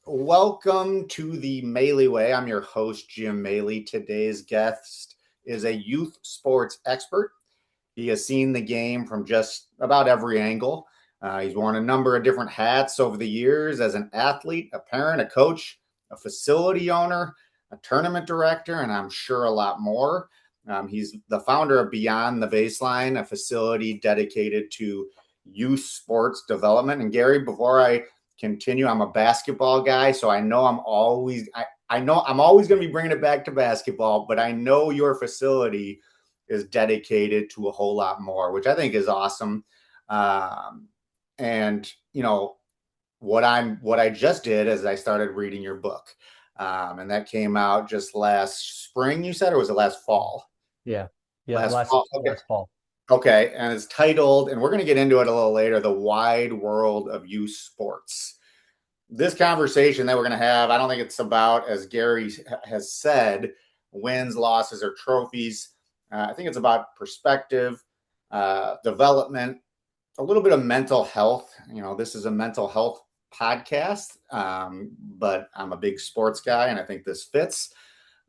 Welcome to the Maley Way. I'm your host, Jim Maley. Today's guest is a youth sports expert. He has seen the game from just about every angle. He's worn a number of different hats over the years as an athlete, a parent, a coach, a facility owner, a tournament director, and I'm sure a lot more. He's the founder of Beyond the Baseline, a facility dedicated to youth sports development. And Gary, before I continue, I'm a basketball guy, so I know I know I'm always going to be bringing it back to basketball, but I know your facility is dedicated to a whole lot more, which I think is awesome. And you know what I just did is I started reading your book, and that came out just last spring. You said, or was it last fall? Yeah. Last Last fall. Okay. last fall. Okay, and it's titled, and we're going to get into it a little later, The Wide World of Youth Sports. This conversation that we're going to have, I don't think it's about, as Gary has said, wins, losses, or trophies. I think it's about perspective, development, a little bit of mental health. This is a mental health podcast, but I'm a big sports guy, and I think this fits.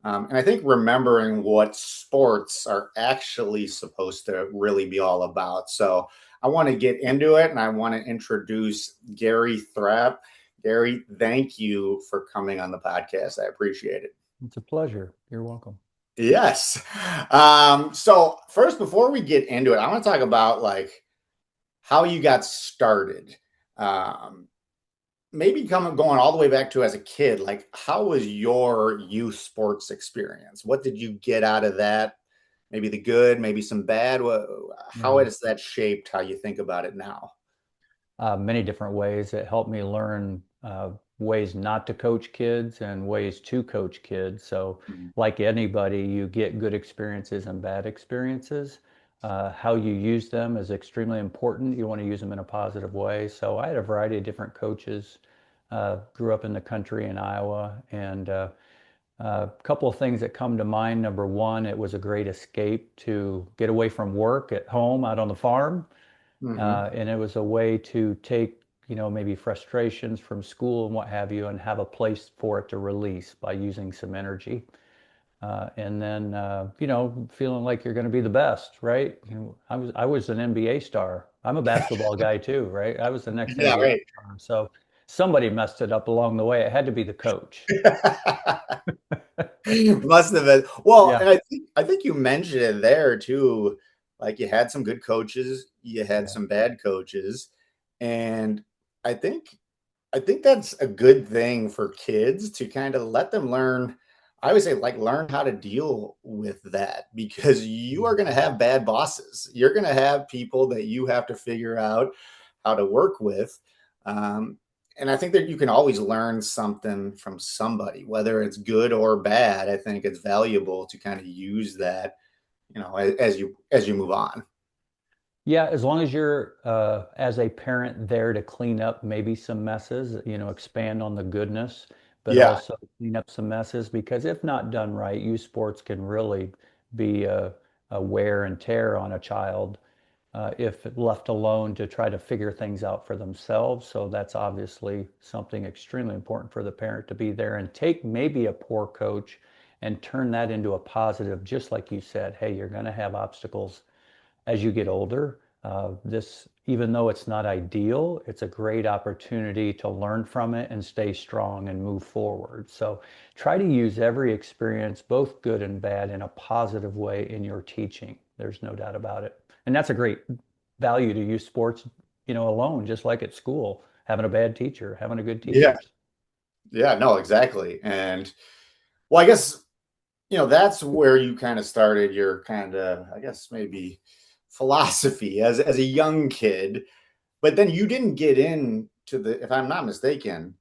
And I think remembering what sports are actually supposed to really be all about. So I want to get into it, and I want to introduce Gary Thrapp. Gary, thank you for coming on the podcast. I appreciate it. It's a pleasure. You're welcome. Yes. So first, before we get into it, I want to talk about how you got started. Maybe going all the way back to as a kid, how was your youth sports experience? What did you get out of that? Maybe the good, maybe some bad. How has that shaped how you think about it now? Many different ways. It helped me learn ways not to coach kids and ways to coach kids. So, Mhm. like anybody, you get good experiences and bad experiences. How you use them is extremely important. You want to use them in a positive way. So, I had a variety of different coaches. Grew up in the country in Iowa, and a couple of things that come to mind. Number one, it was a great escape to get away from work at home out on the farm. Mhm. And it was a way to take, maybe frustrations from school and what have you, and have a place for it to release by using some energy. And then, feeling like you're going to be the best, right? I was an NBA star. I'm a basketball guy too, right? I was the next Yeah, NBA right. star. So somebody messed it up along the way. It had to be the coach. Must have been. Well, Yeah, and I think you mentioned it there too. Like you had some good coaches, you had yeah. some bad coaches, and I think I think that's a good thing for kids to kind of let them learn. I would say learn how to deal with that because you are going to have bad bosses. You're going to have people that you have to figure out how to work with. Um, and I think that you can always learn something from somebody, whether it's good or bad. I think it's valuable to kind of use that, as you move on. Yeah, as long as you're, as a parent, there to clean up maybe some messes, expand on the goodness, but Yeah. also clean up some messes, because if not done right, youth sports can really be a wear and tear on a child if left alone to try to figure things out for themselves. So that's obviously something extremely important for the parent to be there and take maybe a poor coach and turn that into a positive, just like you said, hey, you're going to have obstacles as you get older. This, even though it's not ideal, it's a great opportunity to learn from it and stay strong and move forward. So try to use every experience, both good and bad, in a positive way in your teaching. There's no doubt about it. And that's a great value to use sports, alone, just like at school, having a bad teacher, having a good Yeah. teachers. Yeah. No, exactly. And well, I guess that's where you kind of started your kind of, I guess, maybe philosophy as a young kid. But then you didn't get into if I'm not mistaken,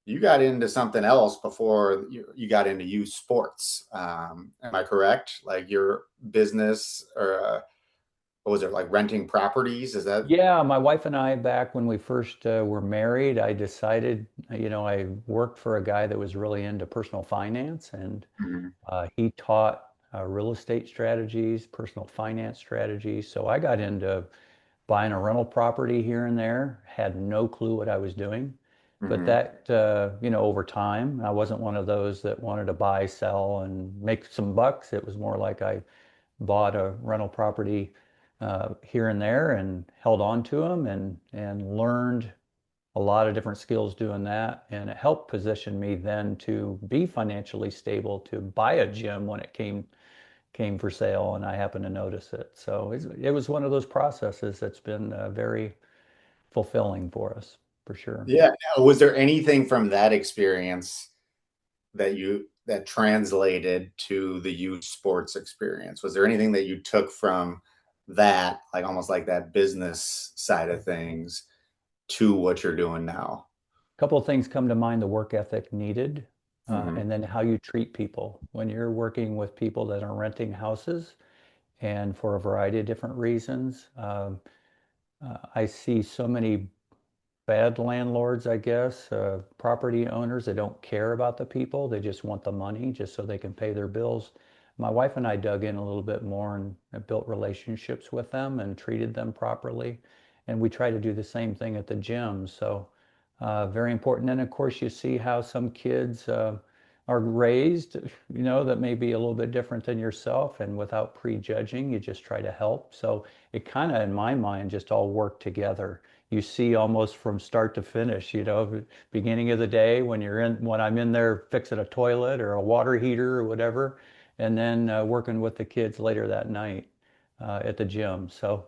you got into something else before you got into youth sports. Am I correct? Like your business, or what was it, like renting properties? Is that? Yeah, my wife and I, back when we first were married, I decided, I worked for a guy that was really into personal finance, and Mhm. he taught real estate strategies, personal finance strategies. So I got into buying a rental property here and there, had no clue what I was doing. But Hmm. that, over time, I wasn't one of those that wanted to buy, sell, and make some bucks. It was more like I bought a rental property here and there and held on to them and learned a lot of different skills doing that. And it helped position me then to be financially stable to buy a gym when it came for sale and I happened to notice it. So it was one of those processes that's been very fulfilling for us, for sure. Yeah. Now, was there anything from that experience that translated to the youth sports experience? Was there anything that you took from that, like almost like that business side of things, to what you're doing now? A couple of things come to mind: the work ethic needed, Hmm. and then how you treat people when you're working with people that are renting houses and for a variety of different reasons. I see so many bad landlords, I guess, property owners that don't care about the people. They just want the money just so they can pay their bills. My wife and I dug in a little bit more and built relationships with them and treated them properly. And we try to do the same thing at the gym. So, very important. And of course, you see how some kids are raised, that may be a little bit different than yourself. And without prejudging, you just try to help. So, it kind of, in my mind, just all work together. You see almost from start to finish, beginning of the day when I'm in there fixing a toilet or a water heater or whatever, and then working with the kids later that night at the gym. So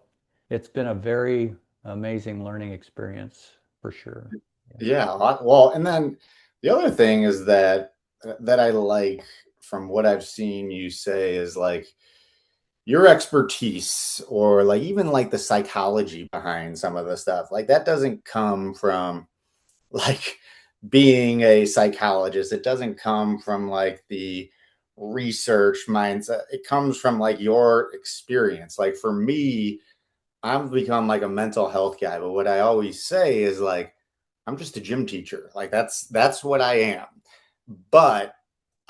it's been a very amazing learning experience for sure. Yeah. Yeah. Well, and then the other thing is that I like from what I've seen you say is like your expertise or like even like the psychology behind some of the stuff. Like that doesn't come from like being a psychologist. It doesn't come from like the research mindset. It comes from like your experience. Like for me, I've become like a mental health guy, but what I always say is like I'm just a gym teacher. Like that's what I am. But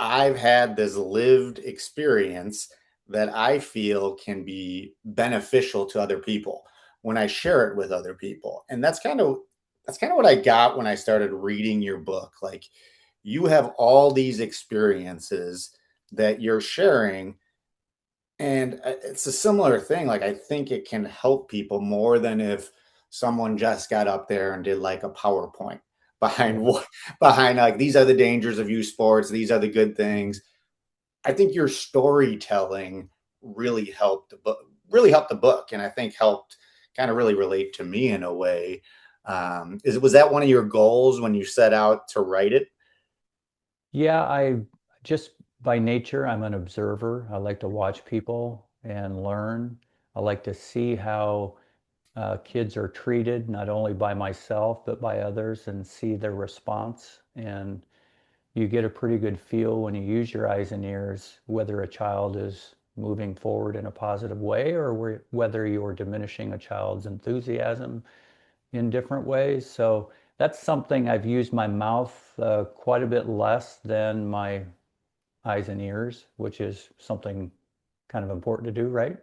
I've had this lived experience that I feel can be beneficial to other people when I share it with other people. And that's kind of what I got when I started reading your book. Like you have all these experiences that you're sharing, and it's a similar thing. Like I think it can help people more than if someone just got up there and did like a PowerPoint behind Yeah. what behind like these are the dangers of youth sports, these are the good things. I think your storytelling really helped the book, and I think helped kind of really relate to me in a way. Was that one of your goals when you set out to write it? Yeah, I just by nature, I'm an observer. I like to watch people and learn. I like to see how kids are treated, not only by myself, but by others, and see their response. And you get a pretty good feel when you use your eyes and ears whether a child is moving forward in a positive way or whether you're diminishing a child's enthusiasm in different ways. So that's something I've used my mouth quite a bit less than my eyes and ears, which is something kind of important to do, right?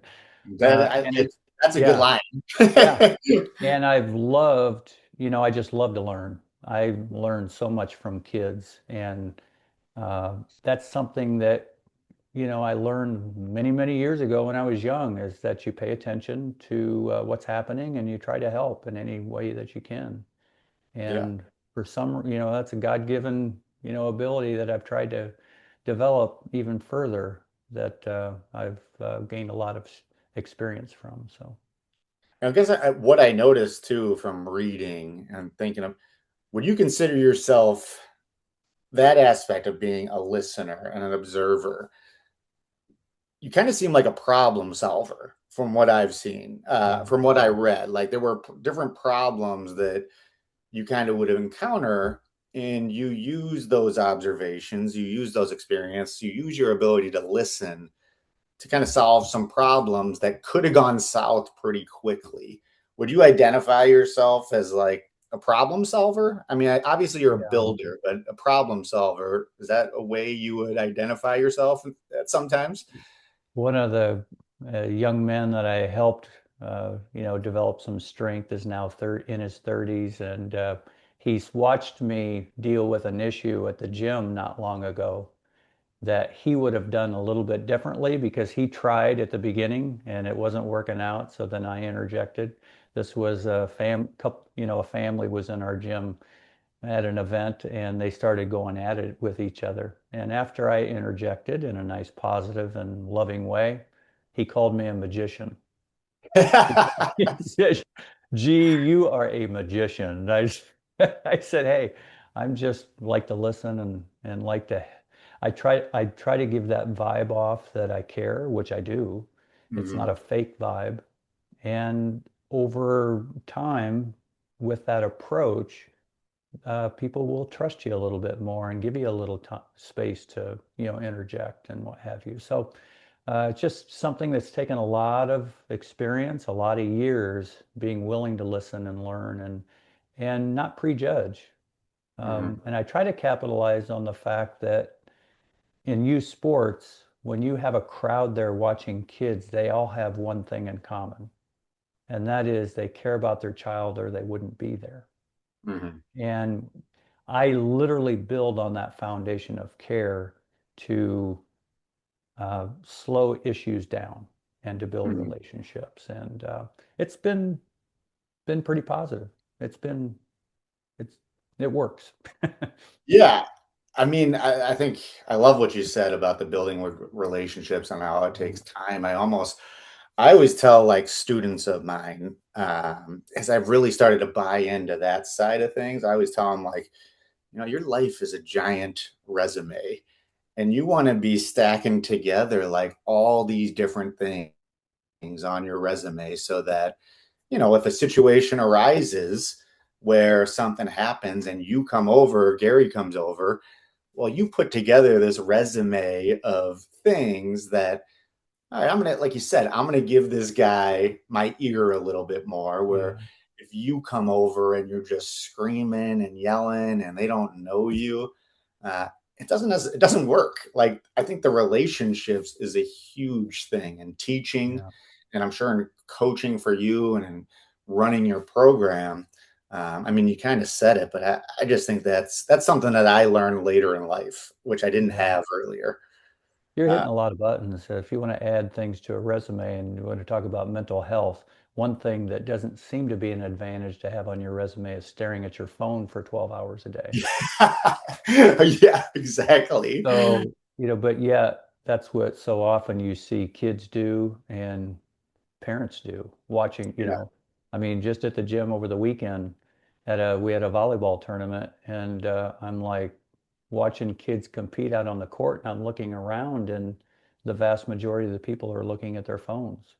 And it's, That's a good yeah, line. yeah. And I've loved, I just love to learn. I learned so much from kids, and that's something that, I learned many, many years ago when I was young, is that you pay attention to what's happening and you try to help in any way that you can. Yeah. And for some, that's a God-given, ability that I've tried to develop even further that I've gained a lot of experience from. So. I guess what I noticed too from reading and thinking of, would you consider yourself that aspect of being a listener and an observer? You kind of seem like a problem solver from what I've seen, Yeah. from what I read. Like there were different problems that you kind of would encounter, and you use those observations, you use those experiences, you use your ability to listen to kind of solve some problems that could have gone south pretty quickly. Would you identify yourself as like a problem solver? I mean, obviously you're a Yeah. builder, but a problem solver, is that a way you would identify yourself at sometimes? One of the young men that I helped, develop some strength is now in his 30s, and he's watched me deal with an issue at the gym not long ago that he would have done a little bit differently because he tried at the beginning and it wasn't working out. So then I interjected. This was a a family was in our gym at an event and they started going at it with each other. And after I interjected in a nice, positive, and loving way, he called me a magician. He said, "Gee, you are a magician." And I said, "Hey, I'm just like to listen and like to I try to give that vibe off that I care, which I do. It's not Hmm. a fake vibe. And over time, with that approach, people will trust you a little bit more and give you a little space to, interject and what have you. So it's just something that's taken a lot of experience, a lot of years being willing to listen and learn and not prejudge. Hmm. And I try to capitalize on the fact that in youth sports, when you have a crowd there watching kids, they all have one thing in common, and that is they care about their child or they wouldn't be there. Hmm. And I literally build on that foundation of care to slow issues down and to build Hmm. relationships. And it's been pretty positive. It's been it's it works. Yeah. I mean, I think I love what you said about the building with relationships and how it takes time. I always tell like students of mine, as I've really started to buy into that side of things, I always tell them like, your life is a giant resume and you want to be stacking together like all these different things on your resume so that, if a situation arises where something happens and you come over, Gary comes over, well, you put together this resume of things that, all right, I'm gonna, like you said, I'm gonna give this guy my ear a little bit more. Where Yeah, if you come over and you're just screaming and yelling and they don't know you, uh, it doesn't work. Like I think the relationships is a huge thing in teaching, yeah, and I'm sure in coaching for you and in running your program. I mean, you kind of said it, but I just think that's something that I learned later in life, which I didn't yeah. have earlier. You're Uh, hitting a lot of buttons. If you want to add things to a resume and you want to talk about mental health, one thing that doesn't seem to be an advantage to have on your resume is staring at your phone for 12 hours a day. yeah, exactly. So, but yeah, that's what so often you see kids do and parents do watching, Yeah, I mean, just at the gym over the weekend we had a volleyball tournament and I'm like watching kids compete out on the court and I'm looking around and the vast majority of the people are looking at their phones.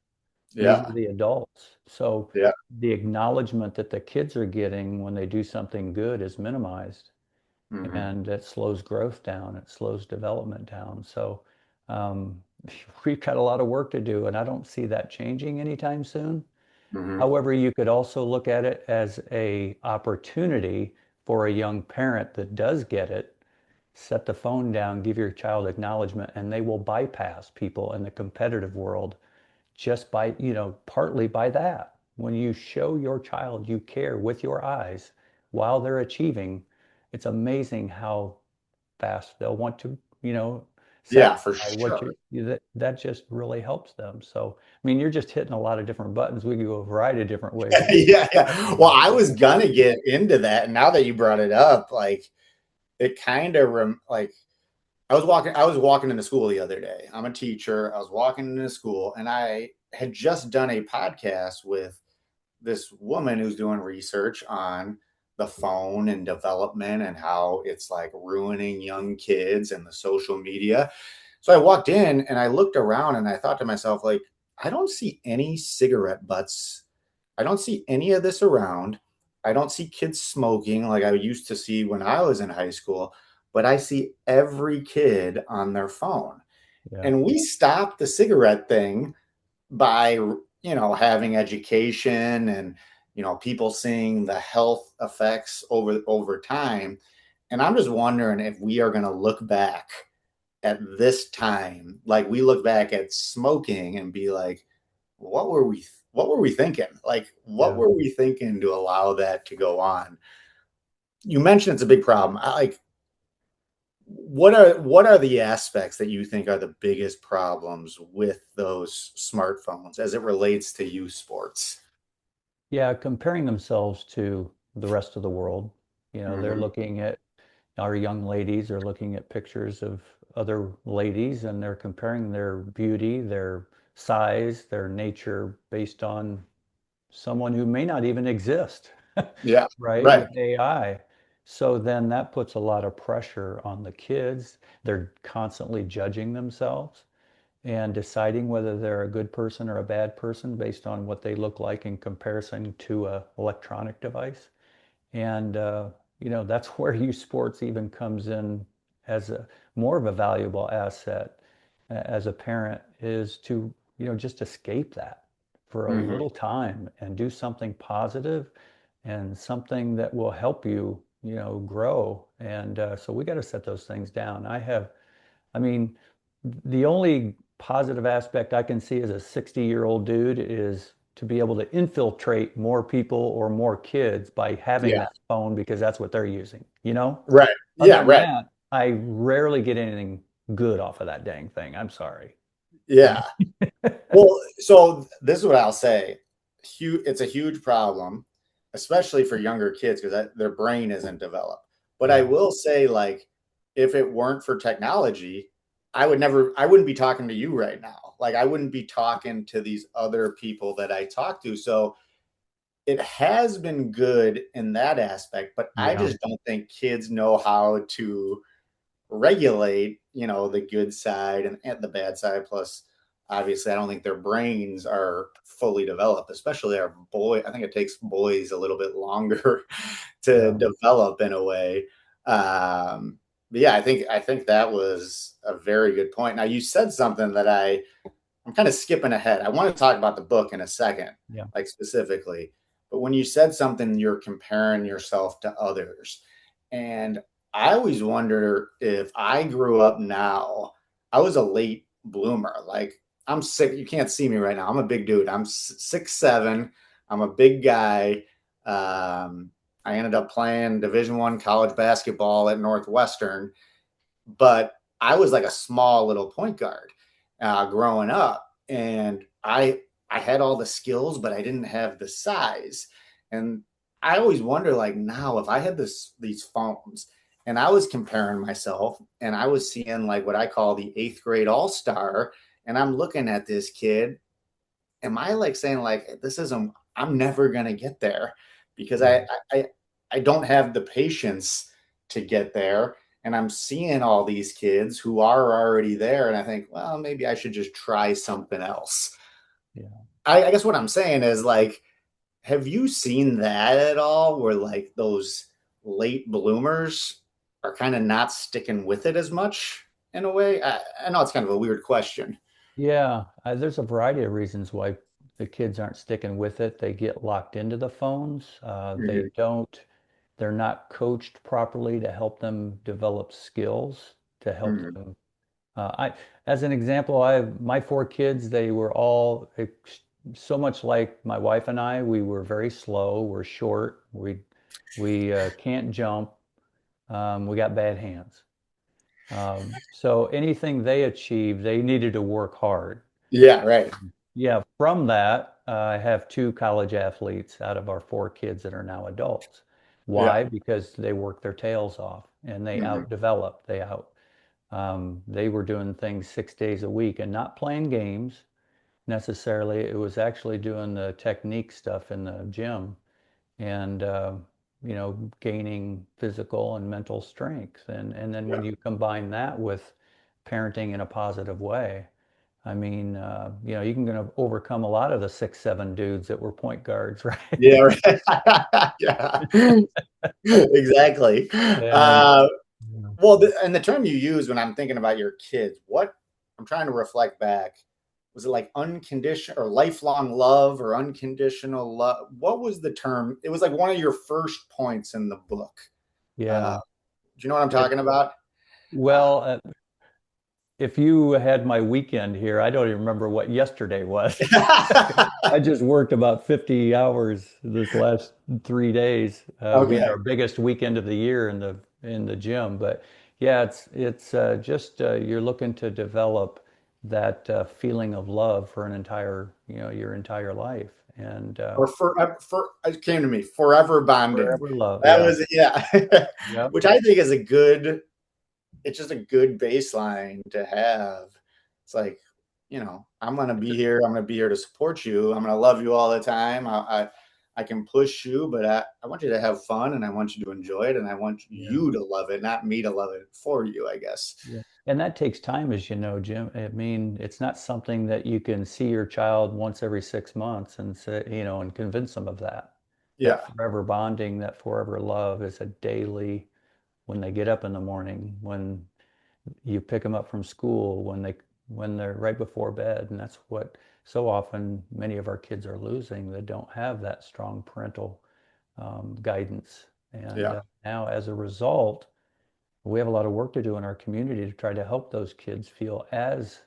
These yeah, are the adults. So yeah. the acknowledgement that the kids are getting when they do something good is minimized Hmm. and it slows growth down, it slows development down. So um, we've got a lot of work to do, and I don't see that changing anytime soon. Hmm. However, you could also look at it as a opportunity for a young parent that does get it. Set the phone down, give your child acknowledgement, and they will bypass people in the competitive world just by, partly by that. When you show your child you care with your eyes while they're achieving, it's amazing how fast they'll want to, Yeah, for satisfy what sure. that just really helps them. So, I mean, you're just hitting a lot of different buttons. We could go a variety of different ways of Yeah, yeah. Well, I was looking at gonna it. get into that, and now that you brought it up, like it kind of like I was walking into school the other day. I'm a teacher. I was walking into school, and I had just done a podcast with this woman who's doing research on the phone and development and how it's like ruining young kids and the social media. So I walked in and I looked around and I thought to myself, like, I don't see any cigarette butts. I don't see any of this around. I don't see kids smoking like I used to see when I was in high school, but I see every kid on their phone. Yeah, And we stopped the cigarette thing by having education and people seeing the health effects over time. And I'm just wondering if we are going to look back at this time like we look back at smoking and be like, what were we thinking, like what yeah. were we thinking to allow that to go on? you mentioned it's a big problem. Like, what are the aspects that you think are the biggest problems with those smartphones as it relates to youth sports? Yeah, comparing themselves to the rest of the world. They're Hmm. looking at our young ladies are looking at pictures of other ladies and they're comparing their beauty, their size, their nature based on someone who may not even exist, Yeah, right? right. With AI. So then that puts a lot of pressure on the kids. They're constantly judging themselves and deciding whether they're a good person or a bad person based on what they look like in comparison to a electronic device. And that's where youth sports even comes in as a more of a valuable asset as a parent is to, just escape that for a Hmm. little time and do something positive and something that will help you, grow. And so we got to set those things down. I mean, the only positive aspect I can see as a 60-year-old dude is to be able to infiltrate more people or more kids by having Yeah, that phone because that's what they're using. right. Other Yeah, than right. that, I rarely get anything good off of that dang thing. I'm sorry. You Yeah. know? Well, so this is what I'll say. It's a huge problem, especially for younger kids because their brain isn't developed. But I Yeah. will say, like, if it weren't for technology, I wouldn't be talking to you right now. Like, I wouldn't be talking to these other people that I talk to. So it has been good in that aspect, but I Yeah. just don't think kids know how to regulate, the good side and the bad side. Plus, obviously, I don't think their brains are fully developed, especially our boy. I think it takes boys a little bit longer to Yeah. develop in a way. But yeah, I think that was a very good point. Now, you said something that I'm kind of skipping ahead. I want to talk about the book in a second, Yeah. like specifically. But when you said something, you're comparing yourself to others. And I always wonder if I grew up now, I was a late bloomer. Like, I'm sick. You can't see me right now. I'm a big dude. I'm 6'7". I'm a big guy. I ended up playing Division I college basketball at Northwestern, but I was like a small little point guard growing up, and I had all the skills, but I didn't have the size. And I always wonder, like now, if I had these phones, and I was comparing myself, and I was seeing like what I call the eighth grade all star, and I'm looking at this kid, am I like saying like this isn't? I'm never gonna get there because Yeah. I don't have the patience to get there, and I'm seeing all these kids who are already there, and I think, well, maybe I should just try something else. Yeah. I guess what I'm saying is like, have you seen that at all? Where like those late bloomers are kind of not sticking with it as much in a way. I know it's kind of a weird question. Yeah, there's a variety of reasons why the kids aren't sticking with it. They get locked into the phones. Hmm. They're not coached properly to help them develop skills, to help Hmm. them. As an example, my four kids, they were all so much like my wife and I. We were very slow. We're short. We can't jump. We got bad hands. So anything they achieved, they needed to work hard. Yeah, right. Yeah, from that, I have two college athletes out of our four kids that are now adults. Yeah. Why? Because they worked their tails off and they Hmm. outdeveloped. They were doing things 6 days a week and not playing games necessarily. It was actually doing the technique stuff in the gym and gaining physical and mental strength. And then when Yeah. you combine that with parenting in a positive way, I mean, you can gonna overcome a lot of the 6'7" dudes that were point guards, Yeah, right? right. Yeah, exactly. And yeah. Well, and the term you use when I'm thinking about your kids, what I'm trying to reflect back, was it like unconditional or lifelong love or unconditional love? What was the term? It was like one of your first points in the book. Uh, Yeah. do you know what I'm It, talking about? Uh, well, if you had my weekend here, I don't even remember what yesterday was. I just worked about 50 hours this last 3 days. We had Okay. our biggest weekend of the year in the gym, but yeah, it's just you're looking to develop that feeling of love for an entire, your entire life, and Or for it came to me, forever bonding. forever love. That Yeah, was yeah. yep, Which I think is a good, it's just a good baseline to have. It's like, I'm gonna be here. I'm gonna be here to support you. I'm gonna love you all the time. I can push you, but I want you to have fun and I want you to enjoy it and I want yeah. you to love it, not me to love it for you, I guess. Yeah. And that takes time, as you know, Jim. I mean, it's not something that you can see your child once every 6 months and say, and convince them of that. That Yeah. forever bonding, that forever love is a daily, when they get up in the morning, when you pick them up from school, when they're right before bed. And that's what so often many of our kids are losing. They don't have that strong parental guidance. And Yeah. now, as a result, we have a lot of work to do in our community to try to help those kids feel as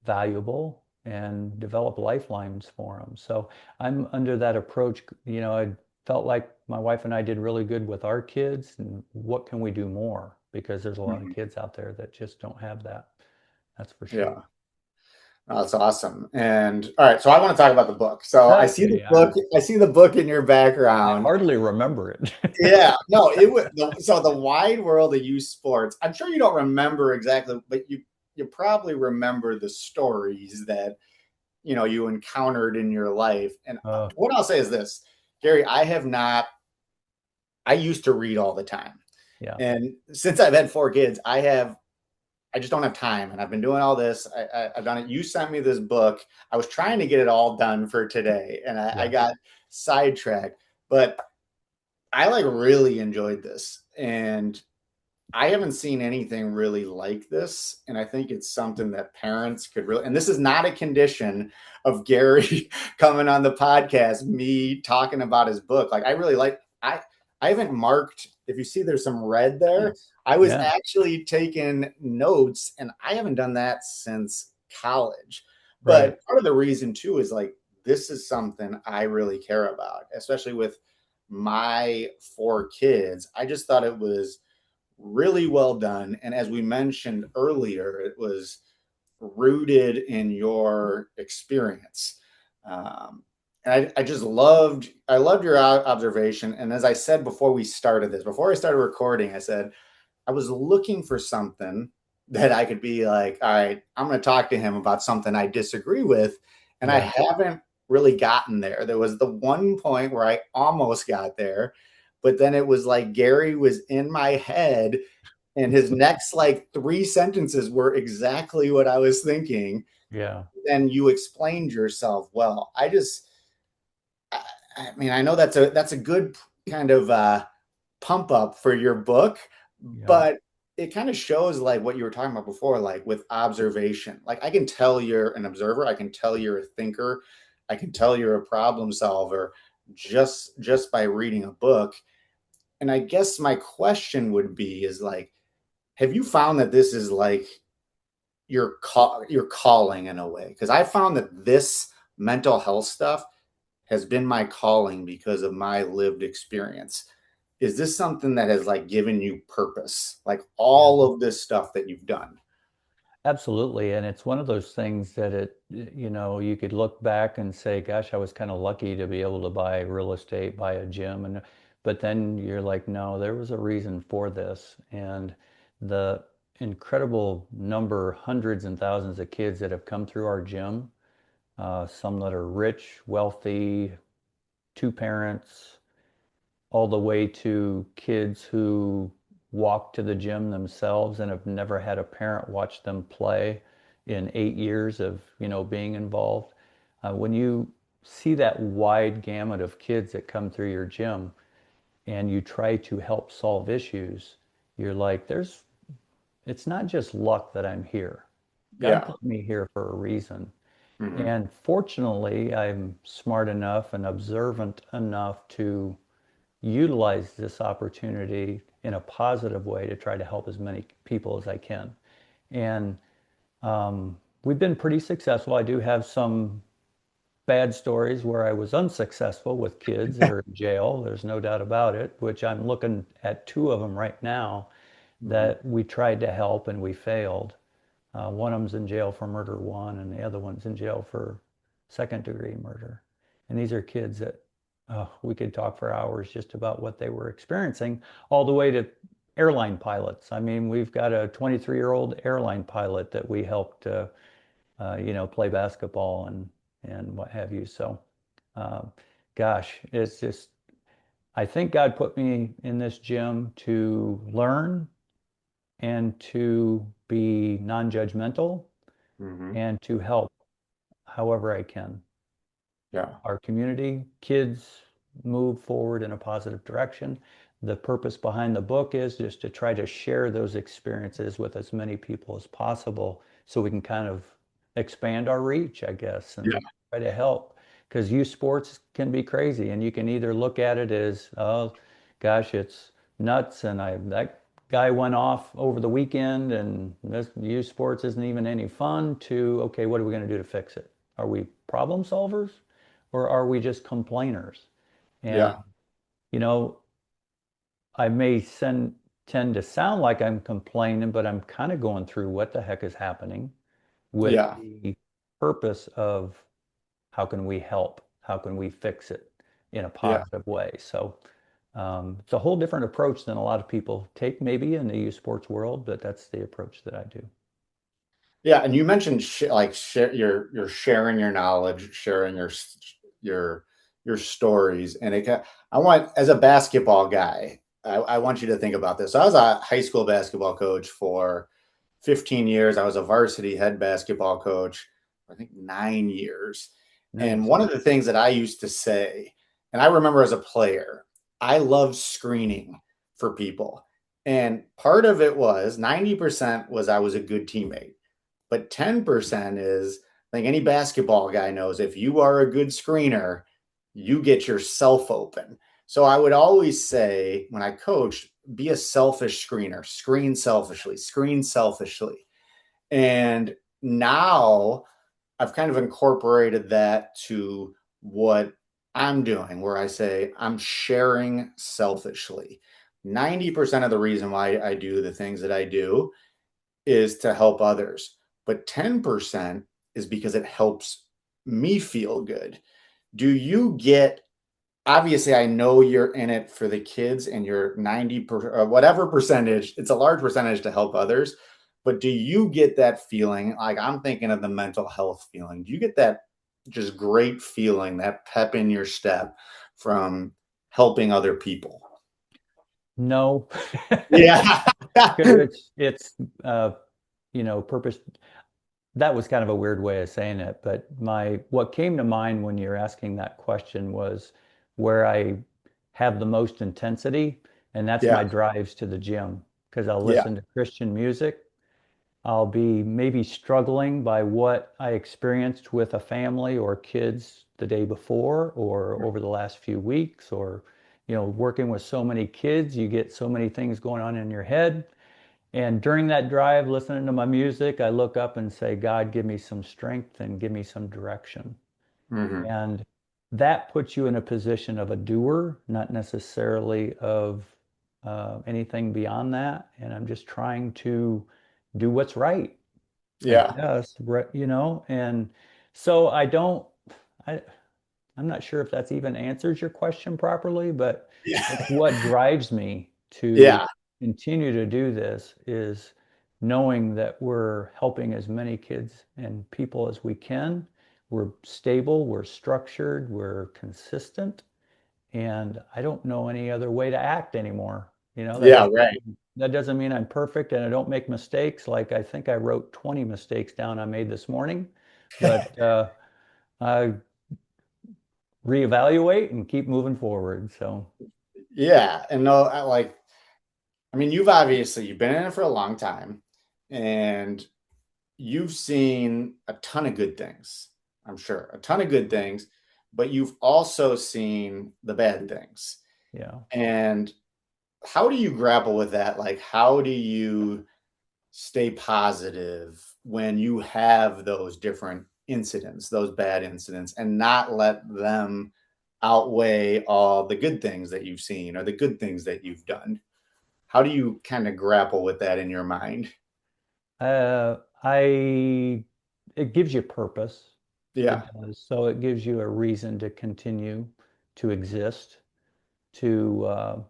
valuable and develop lifelines for them. So I'm under that approach. I felt like my wife and I did really good with our kids, and what can we do more? Because there's a lot of Mhm. kids out there that just don't have that. That's for sure. Yeah. Oh, that's awesome. And all right, so I want to talk about the book. So I see the Okay, all book. right. I see the book in your I background. hardly remember it. Yeah, no, it was so the wide world of youth sports. I'm sure you don't remember exactly, but you probably remember the stories that you encountered in your life. And Oh, what I'll say is this, Gary, I have not. I used to read all the time, yeah, and since I've had 4 kids, I just don't have time, and I've been doing all this. I've done it. You sent me this book. I was trying to get it all done for today, and I yeah, got sidetracked. But I like really enjoyed this, and I haven't seen anything really like this. And I think it's something that parents could really. And this is not a condition of Gary coming on the podcast, me talking about his book. Like I really like. I haven't marked. If you see, there's some red there. nice. I was Yeah, actually taking notes, and I haven't done that since college. right. But part of the reason too is like this is something I really care about, especially with my 4 kids. I just thought it was really well done. And as we mentioned earlier, it was rooted in your experience. And I just I loved your observation. And as I said before we started this, before I started recording, I said, I was looking for something that I could be like, all right, I'm going to talk to him about something I disagree with. And I Yeah, haven't really gotten there. There was the one point where I almost got there, but then it was like Gary was in my head and his next like 3 sentences were exactly what I was thinking. yeah, Then you explained yourself well. I, I mean, I know that's a good kind of pump up for your book, yeah, but it kind of shows like what you were talking about before, like with observation. Like I can tell you're an observer, I can tell you're a thinker, I can tell you're a problem solver just by reading a book. And I guess my question would be is like, have you found that this is like your calling in a way? Because I found that this mental health stuff has been my calling because of my lived experience. Is this something that has like given you purpose, like yeah. all of this stuff that you've done? Absolutely. And it's one of those things that you could look back and say, gosh, I was kind of lucky to be able to buy real estate, buy a gym. But then you're like, no, there was a reason for this. And the incredible number, hundreds and thousands of kids that have come through our gym, some that are rich, wealthy, 2 parents, all the way to kids who walk to the gym themselves and have never had a parent watch them play in 8 years of being involved. When you see that wide gamut of kids that come through your gym and you try to help solve issues, you're like, it's not just luck that I'm here. God Yeah. put me here for a reason. Hmm. And fortunately, I'm smart enough and observant enough to utilize this opportunity in a positive way to try to help as many people as I can. And We've been pretty successful. I do have some bad stories where I was unsuccessful with kids that are in jail. There's no doubt about it, which I'm looking at two of them right now Mhm. that we tried to help and we failed. One of them's in jail for murder one, and the other one's in jail for second degree murder. And these are kids that we could talk for hours just about what they were experiencing, all the way to airline pilots. I mean, we've got a 23-year-old airline pilot that we helped, play basketball and what have you. So, uh, gosh, it's just I think God put me in this gym to learn and to be non-judgmental Mhm. and to help however I can. Yeah. Our community, kids move forward in a positive direction. The purpose behind the book is just to try to share those experiences with as many people as possible so we can kind of expand our reach, I guess, Yeah. and try to help. Because youth sports can be crazy, and you can either look at it as, oh, gosh, it's nuts, and that guy went off over the weekend, and this youth sports isn't even any fun, to, okay, what are we going to do to fix it? Are we problem solvers? Or are we just complainers? And, Yeah. you know, I may tend to sound like I'm complaining, but I'm kind of going through what the heck is happening with Yeah. the purpose of how can we help? How can we fix it in a Yeah. positive way? So it's a whole different approach than a lot of people take maybe in the youth sports world, but that's the approach that I do. Yeah, and you mentioned you're sharing your knowledge, sharing your your stories, and I want, as a basketball guy, I want you to think about this. So I was a high school basketball coach for 15 years. I was a varsity head basketball coach for, I think, 9 years. And Nice. one of the things that I used to say, and I remember as a player, I loved screening for people. And part of it was 90% was I was a good teammate. But 10% is, I think any basketball guy knows, if you are a good screener, you get yourself open. So I would always say when I coached, be a selfish screener, screen selfishly, screen selfishly. And now I've kind of incorporated that to what I'm doing, where I say I'm sharing selfishly. 90% of the reason why I do the things that I do is to help others, but 10% is because it helps me feel good. Do you get, obviously, I know you're in it for the kids and you're whatever percentage, it's a large percentage to help others, but do you get that feeling? Like, I'm thinking of the mental health feeling. Do you get that just great feeling, that pep in your step from helping other people? No, Yeah. because it's purpose. That was kind of a weird way of saying it, but my what came to mind when you're asking that question was where I have the most intensity, and that's Yeah. my drives to the gym because I'll Yeah. listen to Christian music. I'll be maybe struggling by what I experienced with a family or kids the day before or over the last few weeks, or working with so many kids, you get so many things going on in your head. And during that drive, listening to my music, I look up and say, God, give me some strength and give me some direction. Hmm. And that puts you in a position of a doer, not necessarily of anything beyond that. And I'm just trying to do what's right, I Yeah. guess, And so I, I'm not sure if that's even answers your question properly, but it's Yeah. what drives me to Yeah. continue to do this is knowing that we're helping as many kids and people as we can. We're stable, we're structured, we're consistent, and I don't know any other way to act anymore. Yeah. Right. That doesn't mean I'm perfect and I don't make mistakes. Like I think I wrote 20 mistakes down I made this morning, but I reevaluate and keep moving forward. So, Yeah. And no, I mean, you've been in it for a long time and you've seen a ton of good things, I'm sure, a ton of good things, but you've also seen the bad things. yeah. And how do you grapple with that? Like, how do you stay positive when you have those different incidents, those bad incidents, and not let them outweigh all the good things that you've seen or the good things that you've done? How do you kind of grapple with that in your mind? I it gives you purpose. Yeah. It does. So it gives you a reason to continue to exist, to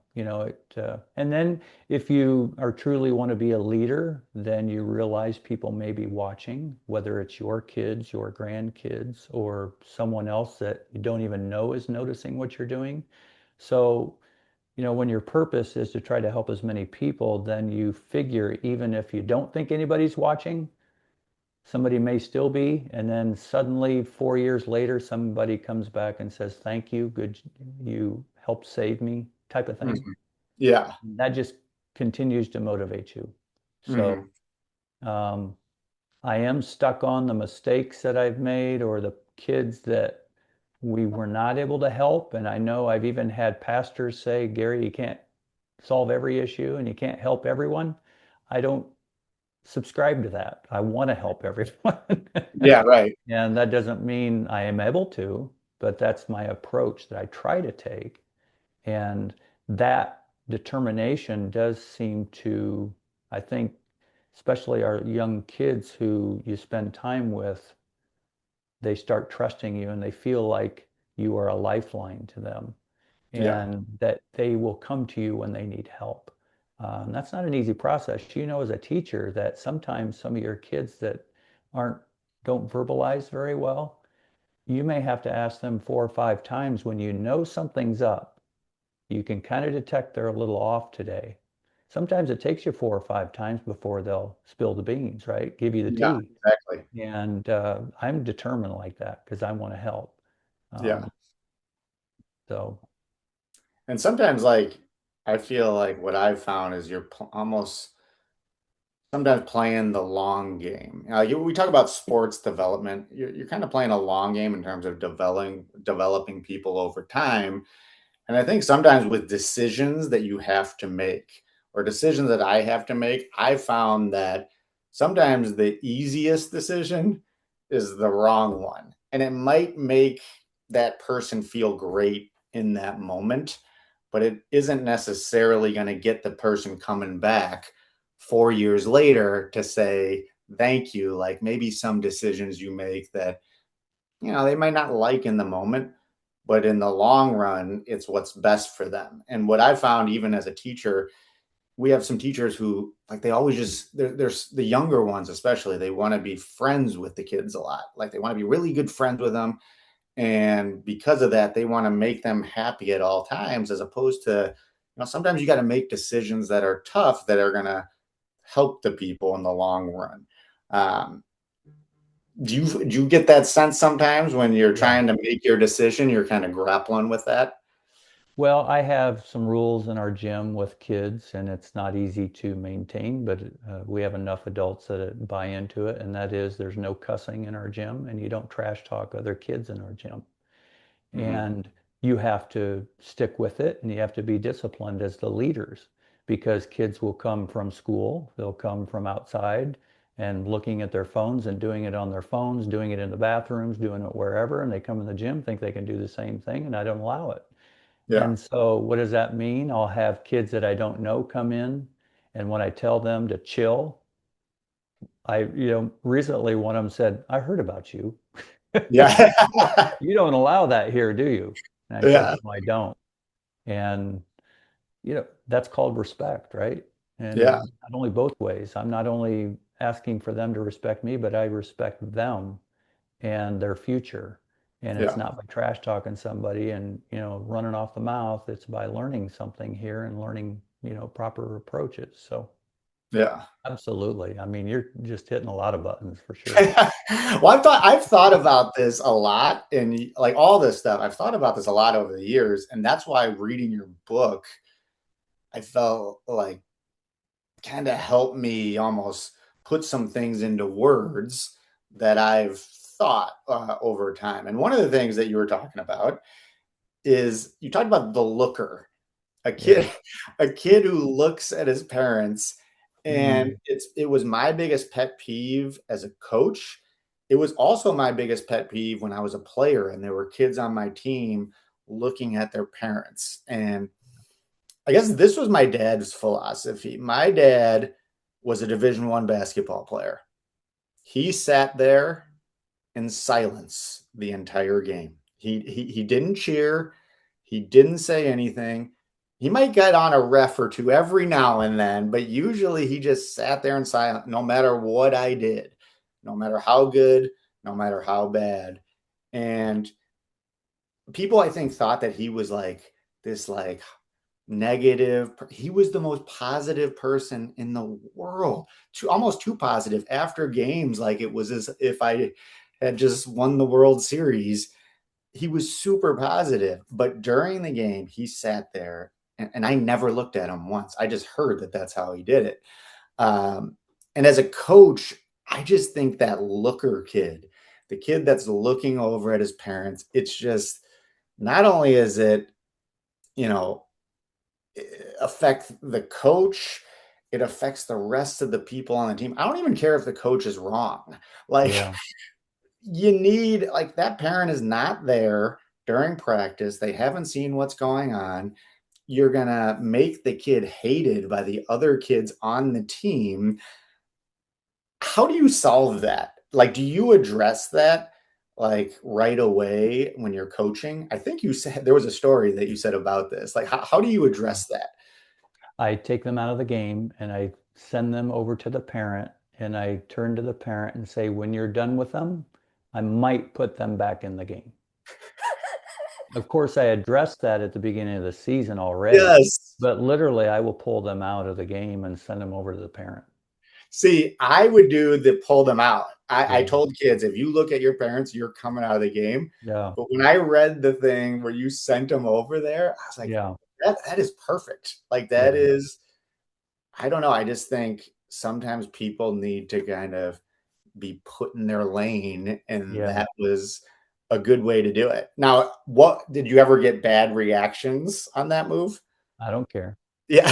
and then if you are truly want to be a leader, then you realize people may be watching, whether it's your kids, your grandkids, or someone else that you don't even know is noticing what you're doing. So, when your purpose is to try to help as many people, then you figure even if you don't think anybody's watching, somebody may still be, and then suddenly 4 years later, somebody comes back and says, "Thank you, good, you helped save me," type of thing. Mhm. Yeah. That just continues to motivate you. So Hmm. um, I am stuck on the mistakes that I've made or the kids that we were not able to help. And I know I've even had pastors say, "Gary, you can't solve every issue and you can't help everyone." I don't subscribe to that. I want to help everyone. Yeah. Right. And that doesn't mean I am able to, but that's my approach that I try to take. And that determination does seem to, I think, especially our young kids who you spend time with, they start trusting you and they feel like you are a lifeline to them Yeah. and that they will come to you when they need help. That's not an easy process. As a teacher, that sometimes some of your kids that aren't don't verbalize very well, you may have to ask them 4 or 5 times when you know something's up. You can kind of detect they're a little off today. Sometimes it takes you 4 or 5 times before they'll spill the beans, right? Give you the Yeah. tea. Exactly. And I'm determined like that because I want to help. Yeah. Um, so, And sometimes, like, I feel like what I've found is almost sometimes playing the long game. We talk about sports development. You're kind of playing a long game in terms of developing people over time. And I think sometimes with decisions that you have to make or decisions that I have to make, I found that sometimes the easiest decision is the wrong one. And it might make that person feel great in that moment, but it isn't necessarily going to get the person coming back 4 years later to say, thank you. Like maybe some decisions you make that, they might not like in the moment, but in the long run, it's what's best for them. And what I found, even as a teacher, we have some teachers who like they always just there's the younger ones especially, they want to be friends with the kids a lot, like they want to be really good friends with them, and because of that they want to make them happy at all times, as opposed to, sometimes you got to make decisions that are tough that are going to help the people in the long run. um, do you get that sense sometimes when you're yeah. trying to make your decision, you're kind of grappling with that? Well, I have some rules in our gym with kids, and it's not easy to maintain, but we have enough adults that buy into it, and that is there's no cussing in our gym, and you don't trash talk other kids in our gym. Hmm. And you have to stick with it, and you have to be disciplined as the leaders because kids will come from school, they'll come from outside and looking at their phones and doing it on their phones, doing it in the bathrooms, doing it wherever, and they come in the gym, think they can do the same thing, and I don't allow it. Yeah. And so what does that mean? I'll have kids that I don't know come in, and when I tell them to chill, recently one of them said, "I heard about you." Yeah. You don't allow that here, do you? And I said, Yeah. "No, I don't." And that's called respect, right? Yeah. And not only both ways. I'm not only asking for them to respect me, but I respect them and their future. And it's Yeah. not by trash talking somebody and, running off the mouth. It's by learning something here and learning, proper approaches. So Yeah. absolutely. I mean, you're just hitting a lot of buttons for sure. Well, I've thought about this a lot, and like all this stuff, I've thought about this a lot over the years, and that's why reading your book, I felt like kind of helped me almost put some things into words that I've thought over time. And one of the things that you were talking about is you talked about the looker, a Yeah. kid, a kid who looks at his parents And Mm, it was my biggest pet peeve as a coach. It was also my biggest pet peeve when I was a player and there were kids on my team looking at their parents. And I guess this was my dad's philosophy. My dad was a Division I basketball player. He sat there in silence the entire game. He didn't cheer. He didn't say anything. He might get on a ref or two every now and then, but usually he just sat there in silence no matter what I did, no matter how good, no matter how bad. And people I think thought that he was like this like negative. He was the most positive person in the world, almost too positive after games. Like it was as if I had just won the World Series. He was super positive, but during the game, he sat there and I never looked at him once. I just heard that that's how he did it. Um, and as a coach, I just think that looker kid, the kid that's looking over at his parents, it's just not only is it, you know, affect the coach, it affects the rest of the people on the team. I don't even care if the coach is wrong. Like yeah, you need like that parent is not there during practice. They haven't seen what's going on. You're going to make the kid hated by the other kids on the team. How do you solve that? Like do you address that like right away when you're coaching? I think you said there was a story that you said about this. Like how do you yeah. address that? I take them out of the game and I send them over to the parent and I turn to the parent and say, when you're done with them, I might put them back in the game. Of course, I addressed that at the beginning of the season already, Yes. but literally I will pull them out of the game and send them over to the parent. See, I would do the pull them out. I Yeah. told kids, if you look at your parents, you're coming out of the game. Yeah. But when I read the thing where you sent them over there, I was like, Yeah. that is perfect. Like that Yeah. is, I don't know. I just think sometimes people need to kind of be put in their lane, and Yeah. that was a good way to do it. Now, what did you ever get bad reactions on that move? I don't care. Yeah.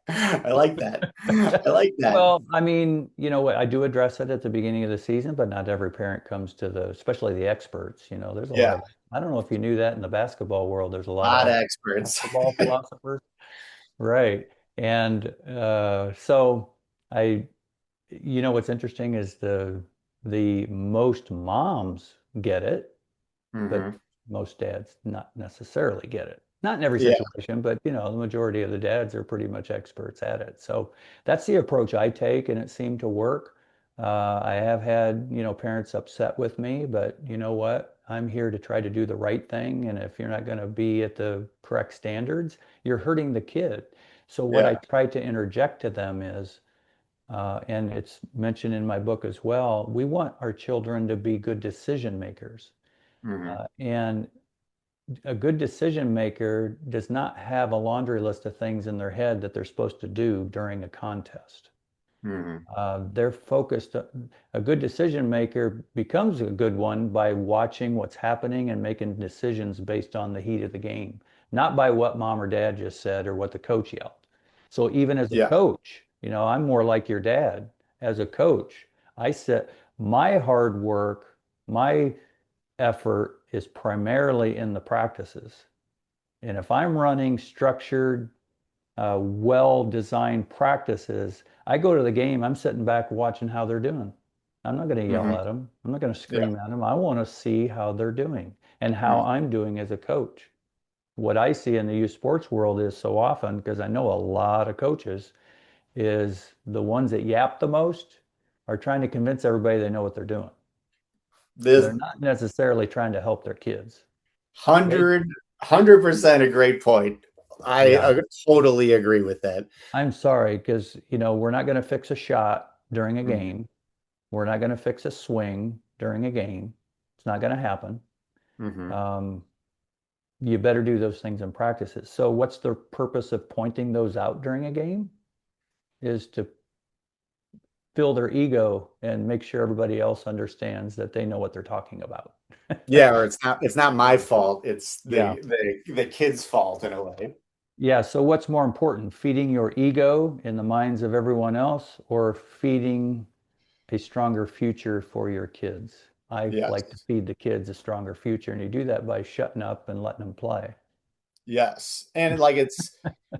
I like that. I like that. Well, I mean, you know what? I do address it at the beginning of the season, but not every parent comes to the, especially the experts. You know, there's a lot Yeah. of, I don't know if you knew that in the basketball world, there's a lot Not of experts. basketball philosophers. Right. And so I, you know, what's interesting is the most moms get it, but Hmm. most dads not necessarily get it. Not in every Yeah. situation, but you know, the majority of the dads are pretty much experts at it. So that's the approach I take, and it seemed to work. I have had, you know, parents upset with me, but you know what? I'm here to try to do the right thing, and if you're not going to be at the correct standards, you're hurting the kid. So what Yeah. I try to interject to them is, and it's mentioned in my book as well, we want our children to be good decision makers. Hmm. And a good decision maker does not have a laundry list of things in their head that they're supposed to do during a contest. Hmm. They're focused. A good decision maker becomes a good one by watching what's happening and making decisions based on the heat of the game, not by what mom or dad just said or what the coach yelled. So even as a Yeah. coach, you know, I'm more like your dad. As a coach, I said my hard work, my effort is primarily in the practices. And if I'm running structured, well-designed practices, I go to the game, I'm sitting back watching how they're doing. I'm not going to yell Hmm. at them. I'm not going to Yeah. scream at them. I want to see how they're doing and how Hmm. I'm doing as a coach. What I see in the youth sports world is so often, because I know a lot of coaches, is the ones that yap the most are trying to convince everybody they know what they're doing. This They're not necessarily trying to help their kids. They, 100% a great point. I yeah, totally agree with that. I'm sorry, because you know we're not going to fix a shot during a Hmm. game. We're not going to fix a swing during a game. It's not going to happen. Hmm. Um, you better do those things in practices. So, what's the purpose of pointing those out during a game? Is to fill their ego and make sure everybody else understands that they know what they're talking about. Yeah, or it's not my fault. It's Yeah, the kid's fault in a way. Yeah, so what's more important, feeding your ego in the minds of everyone else or feeding a stronger future for your kids? I like to Yes. feed the kids a stronger future, and you do that by shutting up and letting them play. Yes. And like it's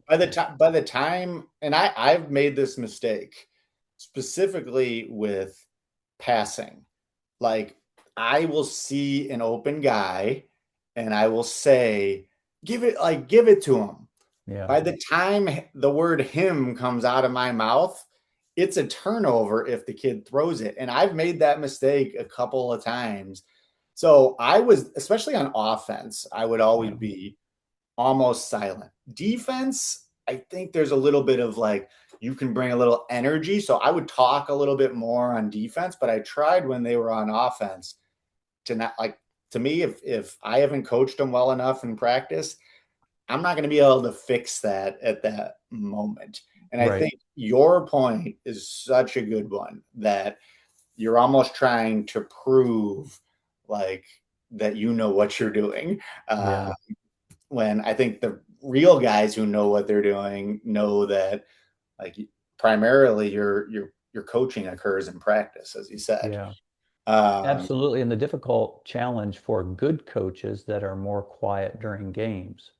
by the time and I've made this mistake specifically with passing. Like I will see an open guy and I will say, give it to him. Yeah, By the time the word him comes out of my mouth, it's a turnover if the kid throws it. And I've made that mistake a couple of times. So I was, especially on offense, I would always yeah, be almost silent. Defense, I think there's a little bit of like, you can bring a little energy. So I would talk a little bit more on defense, but I tried when they were on offense to not like, to me, if I haven't coached them well enough in practice, I'm not going to be able to fix that at that moment. And I right. think your point is such a good one that you're almost trying to prove like that you know what you're doing. Yeah, When I think the real guys who know what they're doing know that like primarily your coaching occurs in practice, as you said. yeah. Um, Absolutely. And the difficult challenge for good coaches that are more quiet during games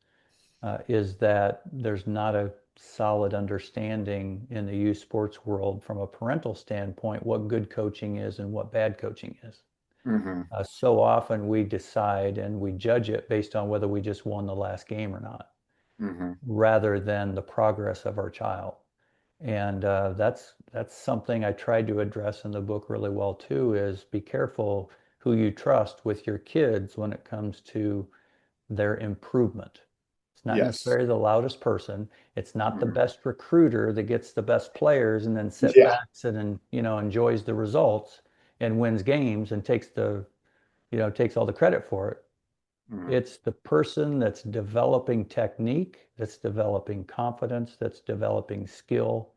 is that there's not a solid understanding in the youth sports world from a parental standpoint what good coaching is and what bad coaching is. mhm, So often we decide and we judge it based on whether we just won the last game or not, mhm. rather than the progress of our child. And that's something I tried to address in the book really well too, is be careful who you trust with your kids when it comes to their improvement. It's not Yes. necessarily the loudest person. It's not the Mhm. best recruiter that gets the best players and then sit Yeah. back and enjoys the results and wins games and takes all the credit for it. Mhm. It's the person that's developing technique, that's developing confidence, that's developing skill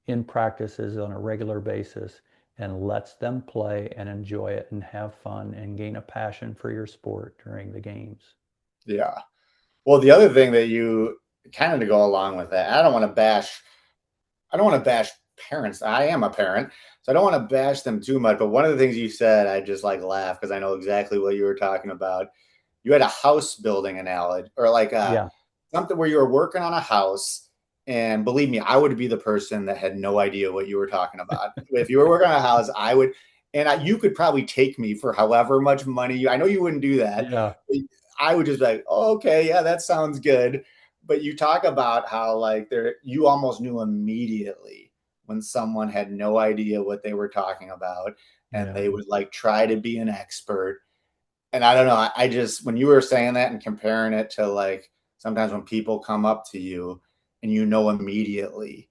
in practices on a regular basis and lets them play and enjoy it and have fun and gain a passion for your sport during the games. Yeah. Well, the other thing that you kind of to go along with that, I don't want to bash parents. I am a parent, so I don't want to bash them too much. But one of the things you said, I just like laugh because I know exactly what you were talking about. You had a house building analogy, or like Yeah, something where you were working on a house. And believe me, I would be the person that had no idea what you were talking about. If you were working on a house, I would, and you could probably take me for however much money I know you wouldn't do that. yeah, I would just be like, oh, okay, yeah, that sounds good. But you talk about how like you almost knew immediately when someone had no idea what they were talking about and yeah, they would like try to be an expert. And I don't know, I just when you were saying that and comparing it to like sometimes when people come up to you and you know immediately,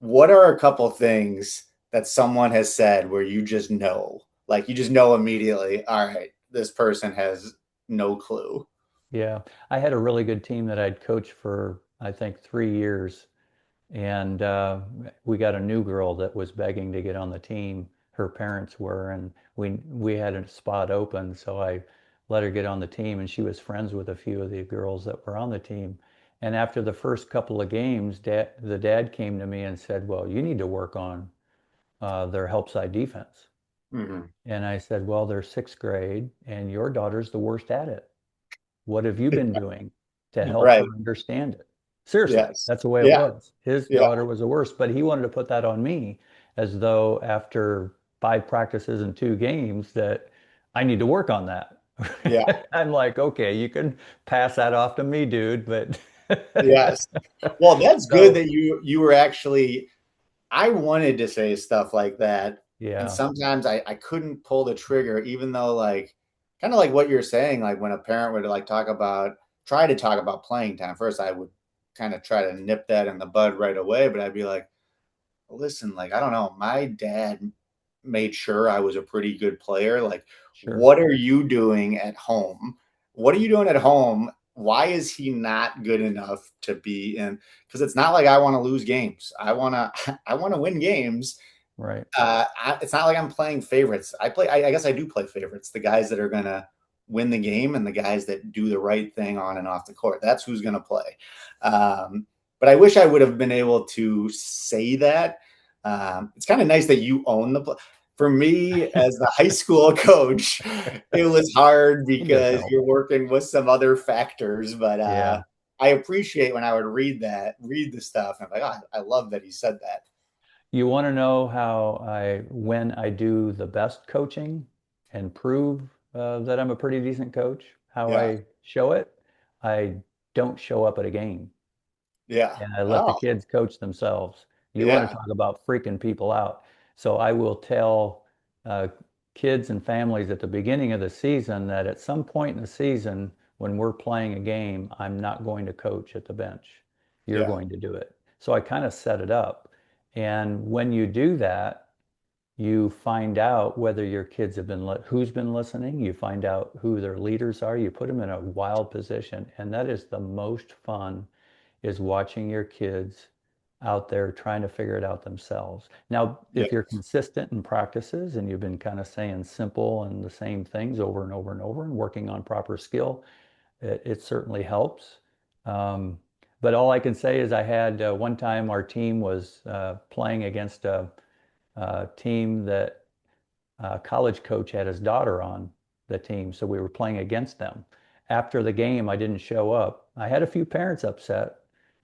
what are a couple things that someone has said where you just know, like you just know immediately, all right, this person has no clue. yeah. I had a really good team that I'd coached for, I think, 3 years. And we got a new girl that was begging to get on the team. Her parents were, and we had a spot open, so I let her get on the team, and she was friends with a few of the girls that were on the team. And after the first couple of games, the dad came to me and said, "Well, you need to work on their help side defense." Mm-hmm. And I said, "Well, they're sixth grade, and your daughter's the worst at it. What have you been doing to help Right. her understand it?" Seriously, Yes. that's the way it Yeah. was. His Yeah. daughter was the worst, but he wanted to put that on me as though after 5 practices and 2 games that I need to work on that. Yeah. I'm like, okay, you can pass that off to me, dude, but Yes. Well, that's good so that you were actually I wanted to say stuff like that. And yeah, sometimes I couldn't pull the trigger, even though like kind of like what you're saying, like when a parent would like try to talk about playing time. First, I would kind of try to nip that in the bud right away, but I'd be like, listen, like, I don't know, my dad made sure I was a pretty good player. Like, sure. what are you doing at home? What are you doing at home? Why is he not good enough to be in? Because it's not like I want to lose games. I want to win games. Right. It's not like I'm playing favorites. I guess I do play favorites, the guys that are gonna win the game and the guys that do the right thing on and off the court. That's who's going to play. But I wish I would have been able to say that. It's kind of nice that you own the. For me, as the high school coach, it was hard It does because help. you're working with some other factors. But Yeah. I appreciate when I would read the stuff, and I'm like, oh, I love that he said that. You want to know when I do the best coaching and prove that I'm a pretty decent coach, how Yeah, I show it? I don't show up at a game yeah. and I let the Oh, kids coach themselves. You want to yeah, talk about freaking people out. So I will tell uh, kids and families at the beginning of the season that at some point in the season, when we're playing a game, I'm not going to coach at the bench. You're yeah, going to do it. So I kind of set it up. And when you do that, you find out whether your kids have who's been listening. You find out who their leaders are. You put them in a wild position. And that is the most fun is watching your kids out there trying to figure it out themselves. Now, yeah, if you're consistent in practices and you've been kind of saying simple and the same things over and over and over and working on proper skill, it certainly helps. Um, but all I can say is I had one time our team was playing against a team that a college coach had his daughter on the team, so we were playing against them. After the game, I didn't show up. I had a few parents upset,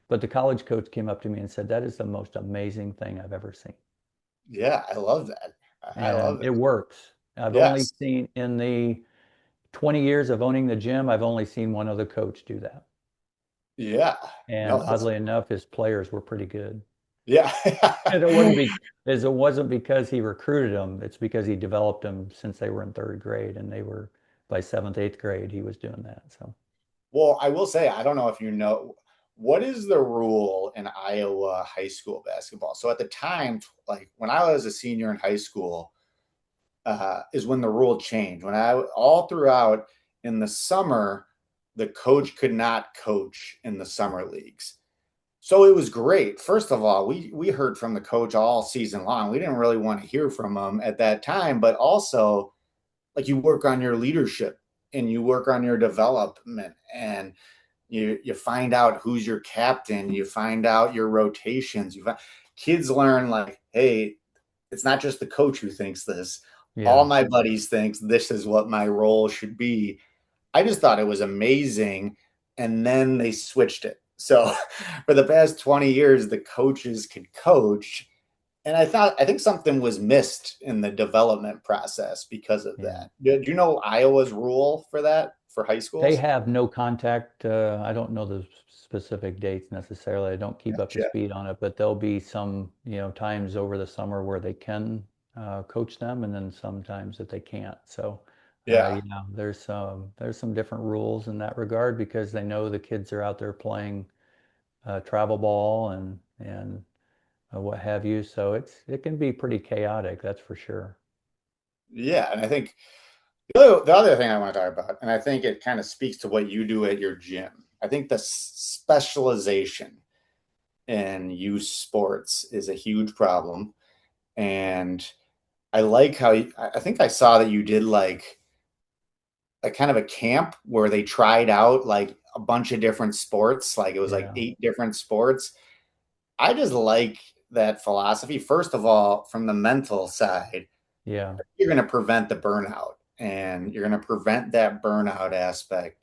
but the college coach came up to me and said, "That is the most amazing thing I've ever seen." yeah. I love that. I And love it it. works. I've only Yes. seen in the 20 years of owning the gym, I've only seen one other coach do that. Yeah. No, And that's oddly enough, his players were pretty good. yeah. And it wasn't because he recruited them. It's because he developed them since they were in third grade, and they were by seventh, eighth grade. He was doing that. So Well, I will say, I don't know if you know, what is the rule in Iowa high school basketball? So at the time, like when I was a senior in high school, is when the rule changed. When I all throughout in the summer, the coach could not coach in the summer leagues. So it was great. First of all, we heard from the coach all season long. We didn't really want to hear from him at that time, but also like you work on your leadership and you work on your development and you find out who's your captain, you find out your rotations, kids learn like, hey, it's not just the coach who thinks this. All yeah, my buddies thinks this is what my role should be. I just thought it was amazing. And then they switched it. So for the past 20 years, the coaches could coach. And I think something was missed in the development process because of yeah. that. Do you know Iowa's rule for that for high They schools? have no contact. I don't know the specific dates necessarily. I don't keep up to Gotcha. speed on it, but there'll be some, times over the summer where they can coach them, and then sometimes that they can't. So, Yeah. there's some different rules in that regard because they know the kids are out there playing travel ball and what have you. So it can be pretty chaotic, that's for sure. Yeah. And I think the other thing I want to talk about, and I think it kind of speaks to what you do at your gym, I think the specialization in youth sports is a huge problem. And I like how I think I saw that you did like a kind of a camp where they tried out like a bunch of different sports, like it was like Yeah, 8 different sports. I just like that philosophy. First of all, from the mental side, yeah, you're going to prevent the burnout and you're going to prevent that burnout aspect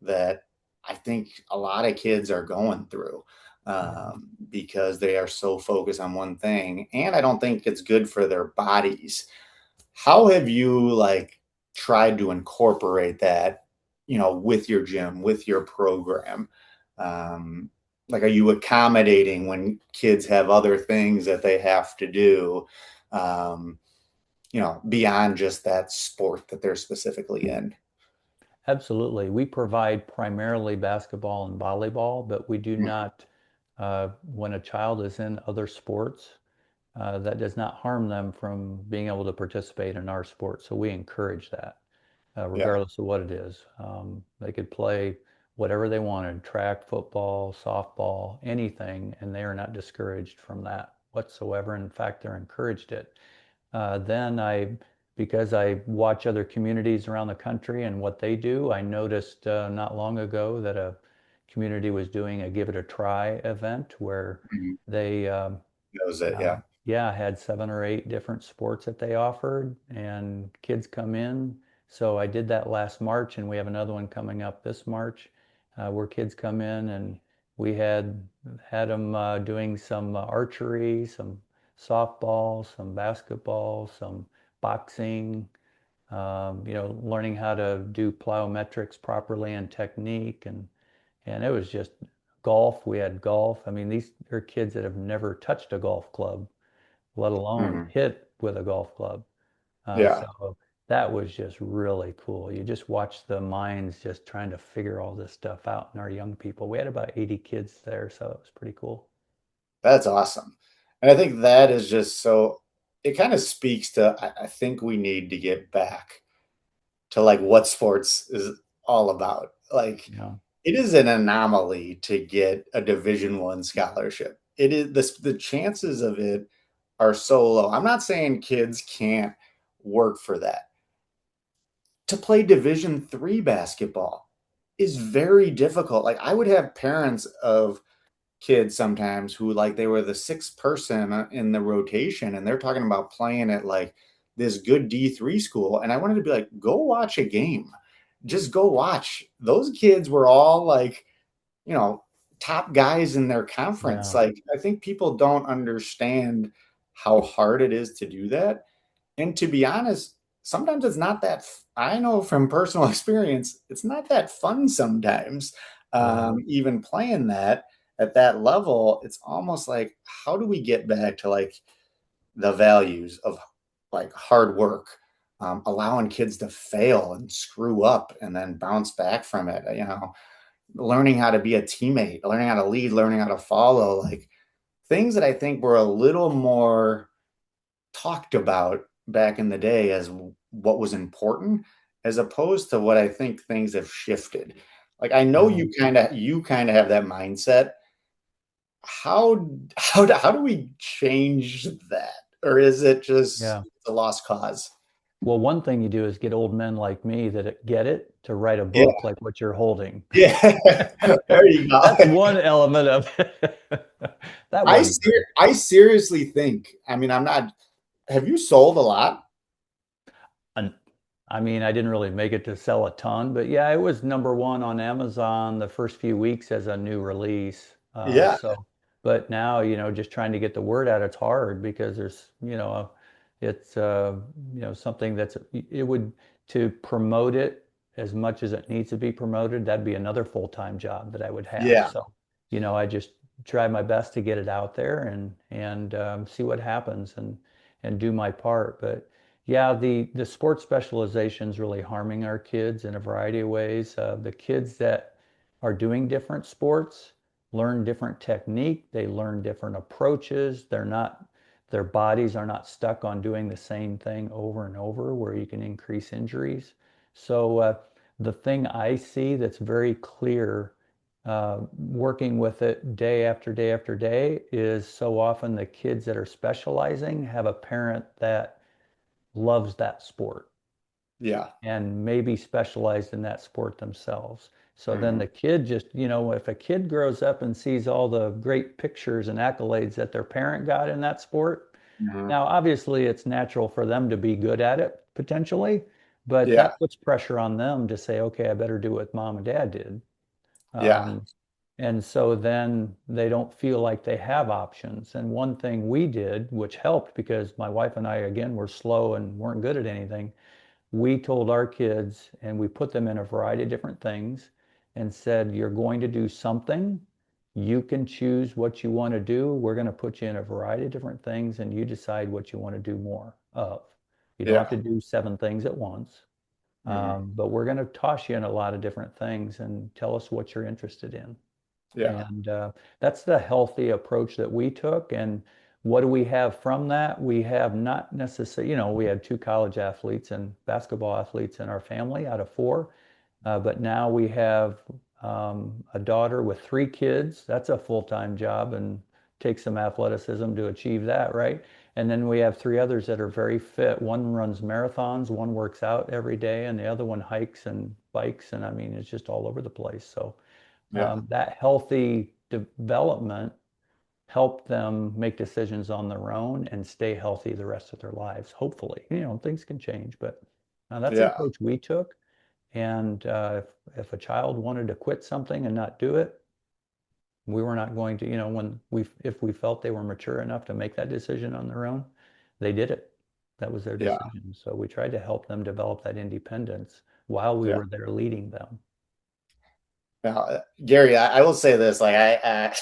that I think a lot of kids are going through yeah. because they are so focused on one thing. And I don't think it's good for their bodies. How have you like tried to incorporate that, with your gym, with your program? Um, like, are you accommodating when kids have other things that they have to do? Um, beyond just that sport that they're specifically in. Absolutely. We provide primarily basketball and volleyball, but we do Mhm. not, when a child is in other sports, that does not harm them from being able to participate in our sport. So we encourage that, Yeah. regardless of what it is. They could play whatever they wanted, track, football, softball, anything, and they are not discouraged from that whatsoever. In fact, they're encouraged it. Then I because I watch other communities around the country and what they do. I noticed not long ago that a community was doing a Give It a Try event where Mhm. they Knows it. Yeah. yeah, had 7 or 8 different sports that they offered, and kids come in. So I did that last March, and we have another one coming up this March, where kids come in, and we had them doing some archery, some softball, some basketball, some boxing, learning how to do plyometrics properly and technique, and it was just golf. We had golf. I mean, these are kids that have never touched a golf club, let alone Mhm. hit with a golf club. Yeah. So that was just really cool. You just watch the minds just trying to figure all this stuff out in our young people. We had about 80 kids there, so it was pretty cool. That's awesome. And I think that is just so, it kind of speaks to, I think we need to get back to like what sports is all about. Like Yeah, it is an anomaly to get a Division 1 scholarship. It is the chances of it are so low. I'm not saying kids can't work for that. To play Division 3 basketball is very difficult. Like I would have parents of kids sometimes who like they were the sixth person in the rotation and they're talking about playing at like this good D3 school. And I wanted to be like, go watch a game. Just go watch. Those kids were all like, you know, top guys in their conference. yeah, Like, I think people don't understand how hard it is to do that. And to be honest, sometimes it's not that, I know from personal experience, it's not that fun sometimes. right. Even playing that at that level, it's almost like, how do we get back to like the values of like hard work, allowing kids to fail and screw up and then bounce back from it, learning how to be a teammate, learning how to lead, learning how to follow, like things that I think were a little more talked about back in the day as what was important, as opposed to what I think things have shifted. Like I know Yeah, you kind of have that mindset. How do we change that? Or is it just yeah. a lost cause? Well, one thing you do is get old men like me that get it to write a Yeah. book like what you're holding. Yeah. There you go. That's one element of it. That I wasn't ser- very. I seriously think, I mean, I'm not, have you sold a lot? And I mean, I didn't really make it to sell a ton, but yeah, it was #1 on Amazon the first few weeks as a new release. Yeah. But now, just trying to get the word out, it's hard because it's, something it would, to promote it as much as it needs to be promoted, that'd be another full-time job that I would have. Yeah. So, I just try my best to get it out there and see what happens and do my part. But yeah, the sports specialization is really harming our kids in a variety of ways. The kids that are doing different sports learn different technique, they learn different approaches. Their bodies are not stuck on doing the same thing over and over, where you can increase injuries. So the thing I see that's very clear, working with it day after day after day, is so often the kids that are specializing have a parent that loves that sport Yeah. and maybe specialized in that sport themselves. So then Mhm. the kid just, if a kid grows up and sees all the great pictures and accolades that their parent got in that sport, Mhm. now obviously it's natural for them to be good at it potentially, but Yeah. that puts pressure on them to say, okay, I better do what mom and dad did. Yeah. Um, and so then they don't feel like they have options. And one thing we did, which helped because my wife and I, again, were slow and weren't good at anything, we told our kids and we put them in a variety of different things and said, you're going to do something. You can choose what you want to do. We're going to put you in a variety of different things and you decide what you want to do more of. You don't have Yeah. to do 7 things at once, Mhm. but we're going to toss you in a lot of different things and tell us what you're interested in. Yeah. And that's the healthy approach that we took. And what do we have from that? We have not necessarily, we had 2 college athletes and basketball athletes in our family out of 4. But now we have a daughter with 3 kids. That's a full-time job and takes some athleticism to achieve that, right? And then we have three others that are very fit. One runs marathons, one works out every day, and the other one hikes and bikes. And I mean, it's just all over the place. So Yeah. that healthy development help them make decisions on their own and stay healthy the rest of their lives. Hopefully, things can change, but that's the Yeah. approach we took. And if a child wanted to quit something and not do it, we were not going to, when if we felt they were mature enough to make that decision on their own, they did it. That was their Yeah. decision. So we tried to help them develop that independence while we Yeah. were there leading them. Now, Gary, I will say this, like I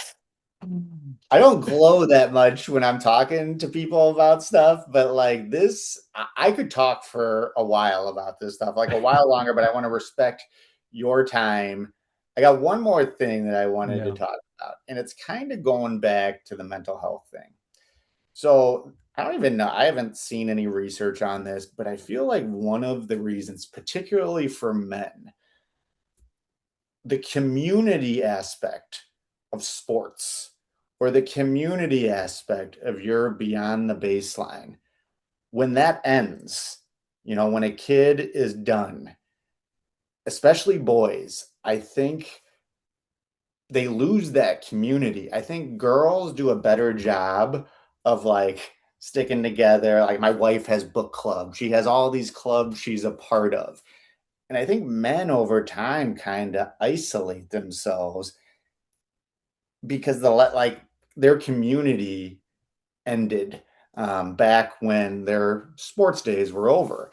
don't glow that much when I'm talking to people about stuff, but like this, I could talk for a while about this stuff, like a while longer, but I want to respect your time. I got one more thing that I wanted to Yeah. talk about, and it's kind of going back to the mental health thing. So I don't even know, I haven't seen any research on this, but I feel like one of the reasons, particularly for men, the community aspect of sports or the community aspect of your beyond the baseline, when that ends, when a kid is done, especially boys, I think they lose that community. I think girls do a better job of like sticking together. Like my wife has book club. She has all these clubs she's a part of. And I think men over time kind of isolate themselves because their community ended back when their sports days were over.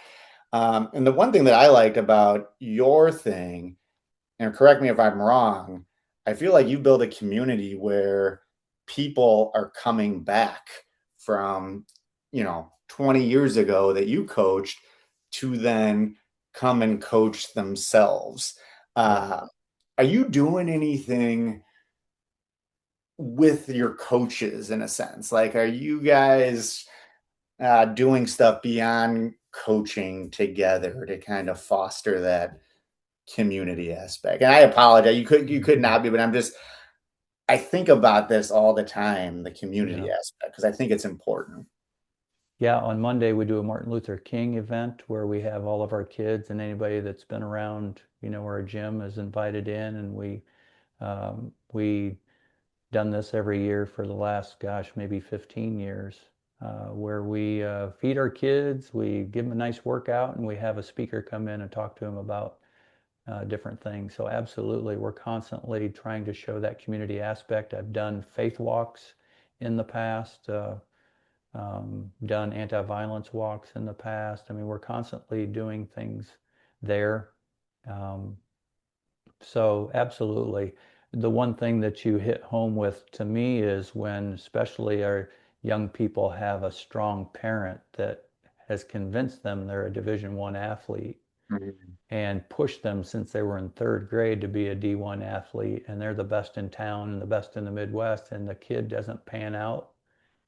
And the one thing that I liked about your thing, and correct me if I'm wrong, I feel like you build a community where people are coming back from, 20 years ago that you coached to then come and coach themselves. Yeah. Uh, are you doing anything with your coaches in a sense? Like, are you guys doing stuff beyond coaching together to kind of foster that community aspect? And I apologize, you could not be, but I think about this all the time, the community Yeah. aspect, because I think it's important. Yeah, on Monday we do a Martin Luther King event where we have all of our kids and anybody that's been around, our gym is invited in, and we done this every year for the last, gosh, maybe 15 years, where we feed our kids, we give them a nice workout, and we have a speaker come in and talk to them about different things. So absolutely, we're constantly trying to show that community aspect. I've done faith walks in the past. Done anti-violence walks in the past. I mean, we're constantly doing things there. Um, so absolutely. The one thing that you hit home with to me is when especially our young people have a strong parent that has convinced them they're a Division I athlete Mhm. and pushed them since they were in third grade to be a D1 athlete, and they're the best in town and the best in the Midwest, and the kid doesn't pan out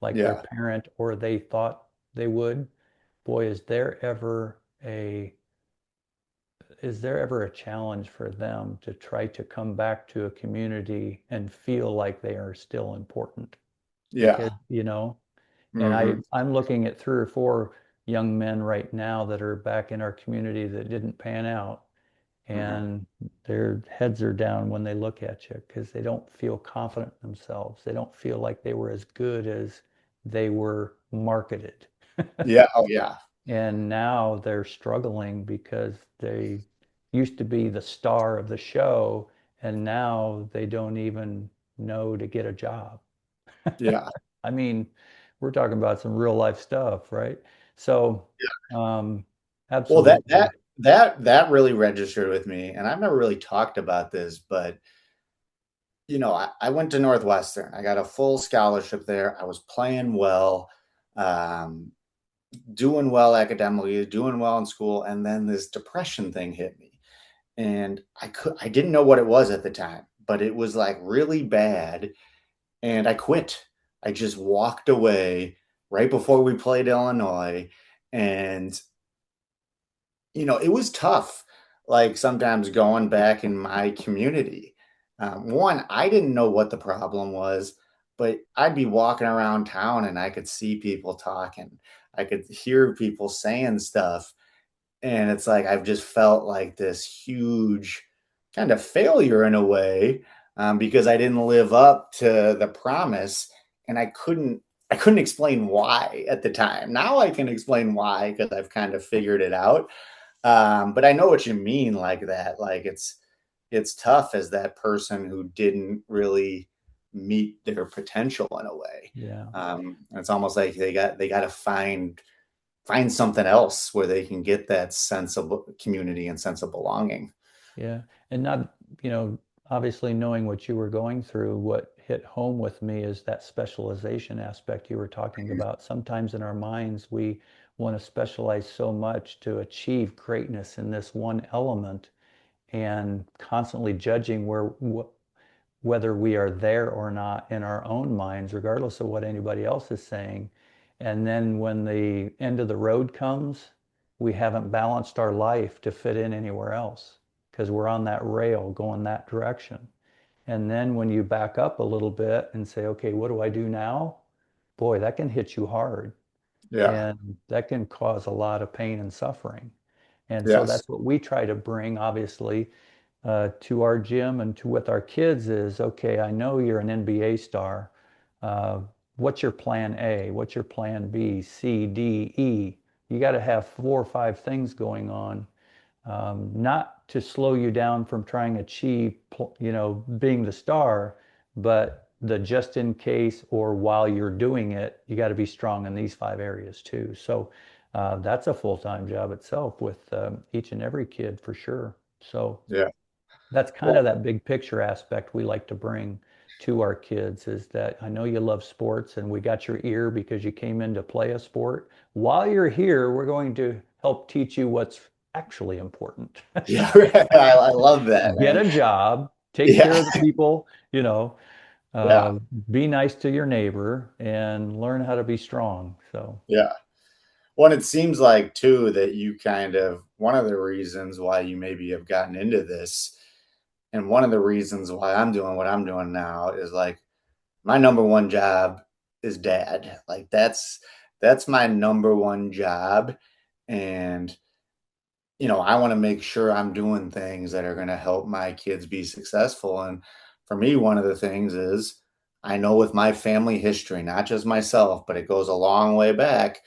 like their Yeah, parent or they thought they would. Boy, is there ever a challenge for them to try to come back to a community and feel like they are still important? Because, yeah. and Hmm. I'm looking at three or four young men right now that are back in our community that didn't pan out, Hmm. and their heads are down when they look at you because they don't feel confident in themselves. They don't feel like they were as good as they were marketed. Yeah. Oh, yeah. And now they're struggling because they used to be the star of the show, and now they don't even know to get a job. Yeah. I mean, we're talking about some real life stuff, right? So, um, Well, that that absolutely. that that really registered with me, and I've never really talked about this, but I went to Northwestern. I got a full scholarship there. I was playing well, um, doing well academically, doing well in school, and then this depression thing hit me, and I didn't know what it was at the time, but it was like really bad, and I quit. I just walked away right before we played Illinois, and it was tough, like, sometimes going back in my community. One, I didn't know what the problem was, but I'd be walking around town and I could see people talking. I could hear people saying stuff. And it's like I've just felt like this huge kind of failure in a way, because I didn't live up to the promise, and I couldn't explain why at the time. Now I can explain why because I've kind of figured it out. But I know what you mean, like that. Like it's tough as that person who didn't really meet their potential in a way. Yeah. It's almost like they got to find something else where they can get that sense of community and sense of belonging. Yeah. And not, you know, obviously knowing what you were going through, what hit home with me is that specialization aspect you were talking about. Sometimes in our minds, we want to specialize so much to achieve greatness in this one element and constantly judging whether we are there or not in our own minds, regardless of what anybody else is saying. And then when the end of the road comes, we haven't balanced our life to fit in anywhere else because we're on that rail going that direction. And then when you back up a little bit and say, okay, what do I do now? Boy, that can hit you hard Yeah. and that can cause a lot of pain and suffering. And so Yes. that's what we try to bring, obviously, to our gym and to with our kids is, okay, I know you're an NBA star. Uh, what's your plan A? What's your plan B, C, D, E? You got to have 4 or 5 things going on, not to slow you down from trying to achieve, being the star, but the just in case or while you're doing it, you got to be strong in these 5 areas too. So that's a full-time job itself with each and every kid for sure. So Yeah. that's kind Well, of that big picture aspect we like to bring to our kids is that I know you love sports and we got your ear because you came in to play a sport. While you're here, we're going to help teach you what's actually important. yeah. I love that, Get man. a job, take care Yeah. of the people, you know, Yeah. uh, be nice to your neighbor and learn how to be strong. So, Yeah. Well, it seems like too that you kind of one of the reasons why you maybe have gotten into this, and one of the reasons why I'm doing what I'm doing now is like my number one job is dad. Like that's my number one job. And I want to make sure I'm doing things that are going to help my kids be successful. And for me, one of the things is I know with my family history, not just myself, but it goes a long way back.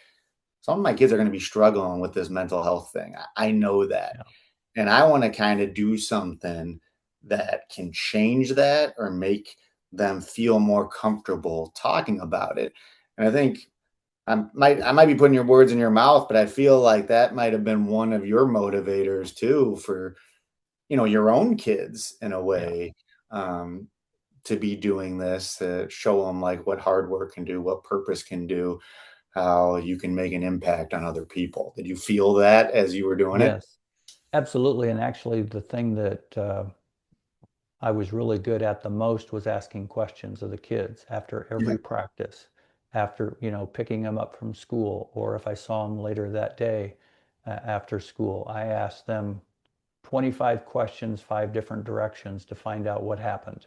Some of my kids are going to be struggling with this mental health thing. I know that. yeah. And I want to kind of do something that can change that or make them feel more comfortable talking about it. And I think I might be putting your words in your mouth, but I feel like that might have been one of your motivators too for your own kids in a Yeah. way, um, to be doing this to show them like what hard work can do, what purpose can do, how you can make an impact on other people. Did you feel that as you were doing it? Yes, absolutely. And actually, the thing that I was really good at the most was asking questions of the kids after Yeah. every practice, after, picking them up from school, or if I saw them later that day after school. I asked them 25 questions, 5 different directions to find out what happened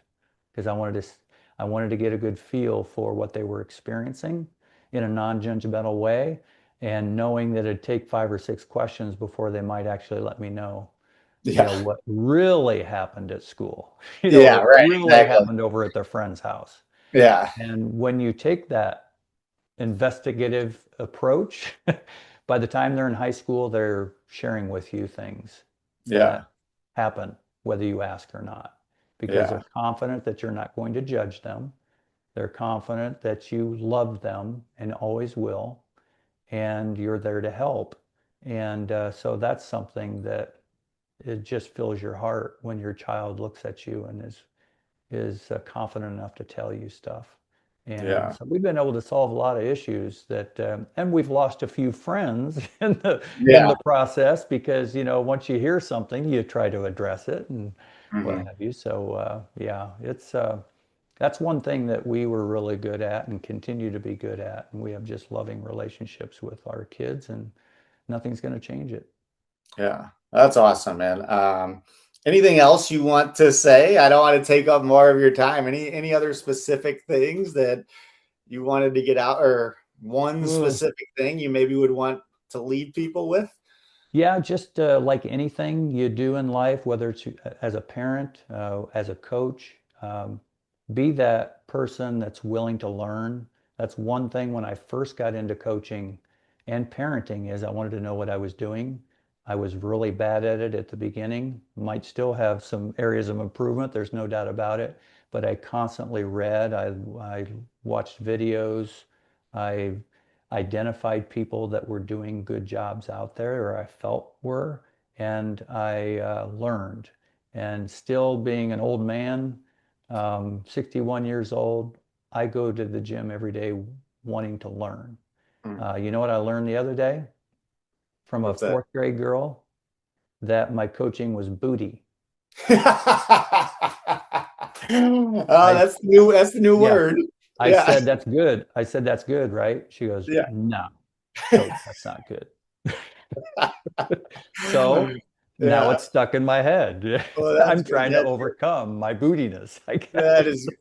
because I wanted to get a good feel for what they were experiencing in a non-judgmental way and knowing that it'd take 5 or 6 questions before they might actually let me know Yeah. what really happened at school, Yeah. what Right. really Exactly. happened over at their friend's house. Yeah. And when you take that investigative approach, by the time they're in high school, they're sharing with you things Yeah. that happen, whether you ask or not, because Yeah. they're confident that you're not going to judge them. They're confident that you love them and always will, and you're there to help. And so that's something that it just fills your heart when your child looks at you and is confident enough to tell you stuff. And Yeah. so we've been able to solve a lot of issues that, and we've lost a few friends in the Yeah. process because once you hear something, you try to address it and what Hmm. have you. So yeah, it's that's one thing that we were really good at and continue to be good at, and we have just loving relationships with our kids, and nothing's going to change it. Yeah. That's awesome, man. Anything else you want to say? I don't want to take up more of your time. Any other specific things that you wanted to get out, or one Ooh. specific thing you maybe would want to leave people with? Yeah, just like anything you do in life, whether it's as a parent, as a coach, be that person that's willing to learn. That's one thing when I first got into coaching and parenting is I wanted to know what I was doing. I was really bad at it at the beginning. Might still have some areas of improvement, there's no doubt about it. But I constantly read, I watched videos, I identified people that were doing good jobs out there or I felt were, and I learned. And still being an old man, 61 years old, I go to the gym every day wanting to learn. Hmm. You know what I learned the other day from a What's that? fourth grade girl? That my coaching was booty. Oh, I, that's new. That's the new yeah, word. I Yeah. said, that's good. I said, that's good, right? She goes, Yeah. no, coach, that's not good. So now Yeah. it's stuck in my head. Well, that's I'm good. trying to overcome my bootiness, I guess.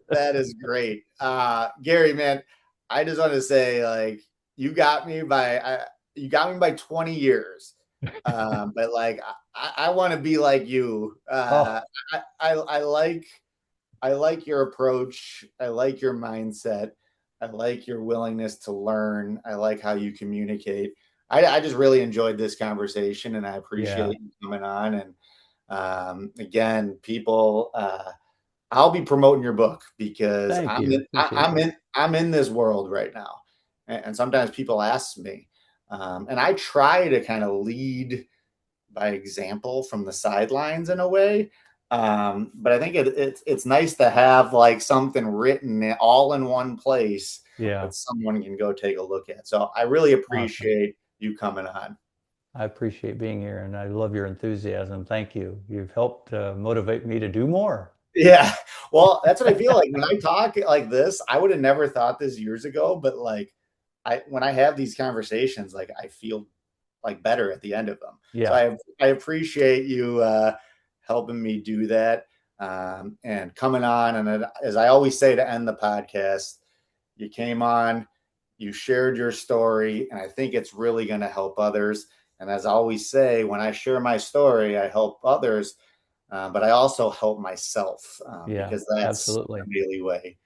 That is great. Gary, man, I just want to say, like, you got me by 20 years. But like I want to be like you. Oh, I like your approach. I like your mindset. I like your willingness to learn. I like how you communicate. I just really enjoyed this conversation, and I yeah. appreciate you coming on. And again, people, I'll be promoting your book because Thank you. Appreciate that. I'm in this world right now, and sometimes people ask me, and I try to kind of lead by example from the sidelines in a way. But I think it's nice to have like something written all in one place Yeah. that someone can go take a look at. So I really Awesome. appreciate you coming on. I appreciate being here and I love your enthusiasm. Thank you. You've helped motivate me to do more. Yeah. Well, that's what I feel like when I talk like this. I would have never thought this years ago, but like when I have these conversations, like I feel like better at the end of them. So Yeah. I appreciate you helping me do that, and coming on. And as I always say to end the podcast, you came on, you shared your story, and I think it's really going to help others. And as I always say, when I share my story, I help others, but I also help myself, Yeah. because that's the Absolutely. Maley way.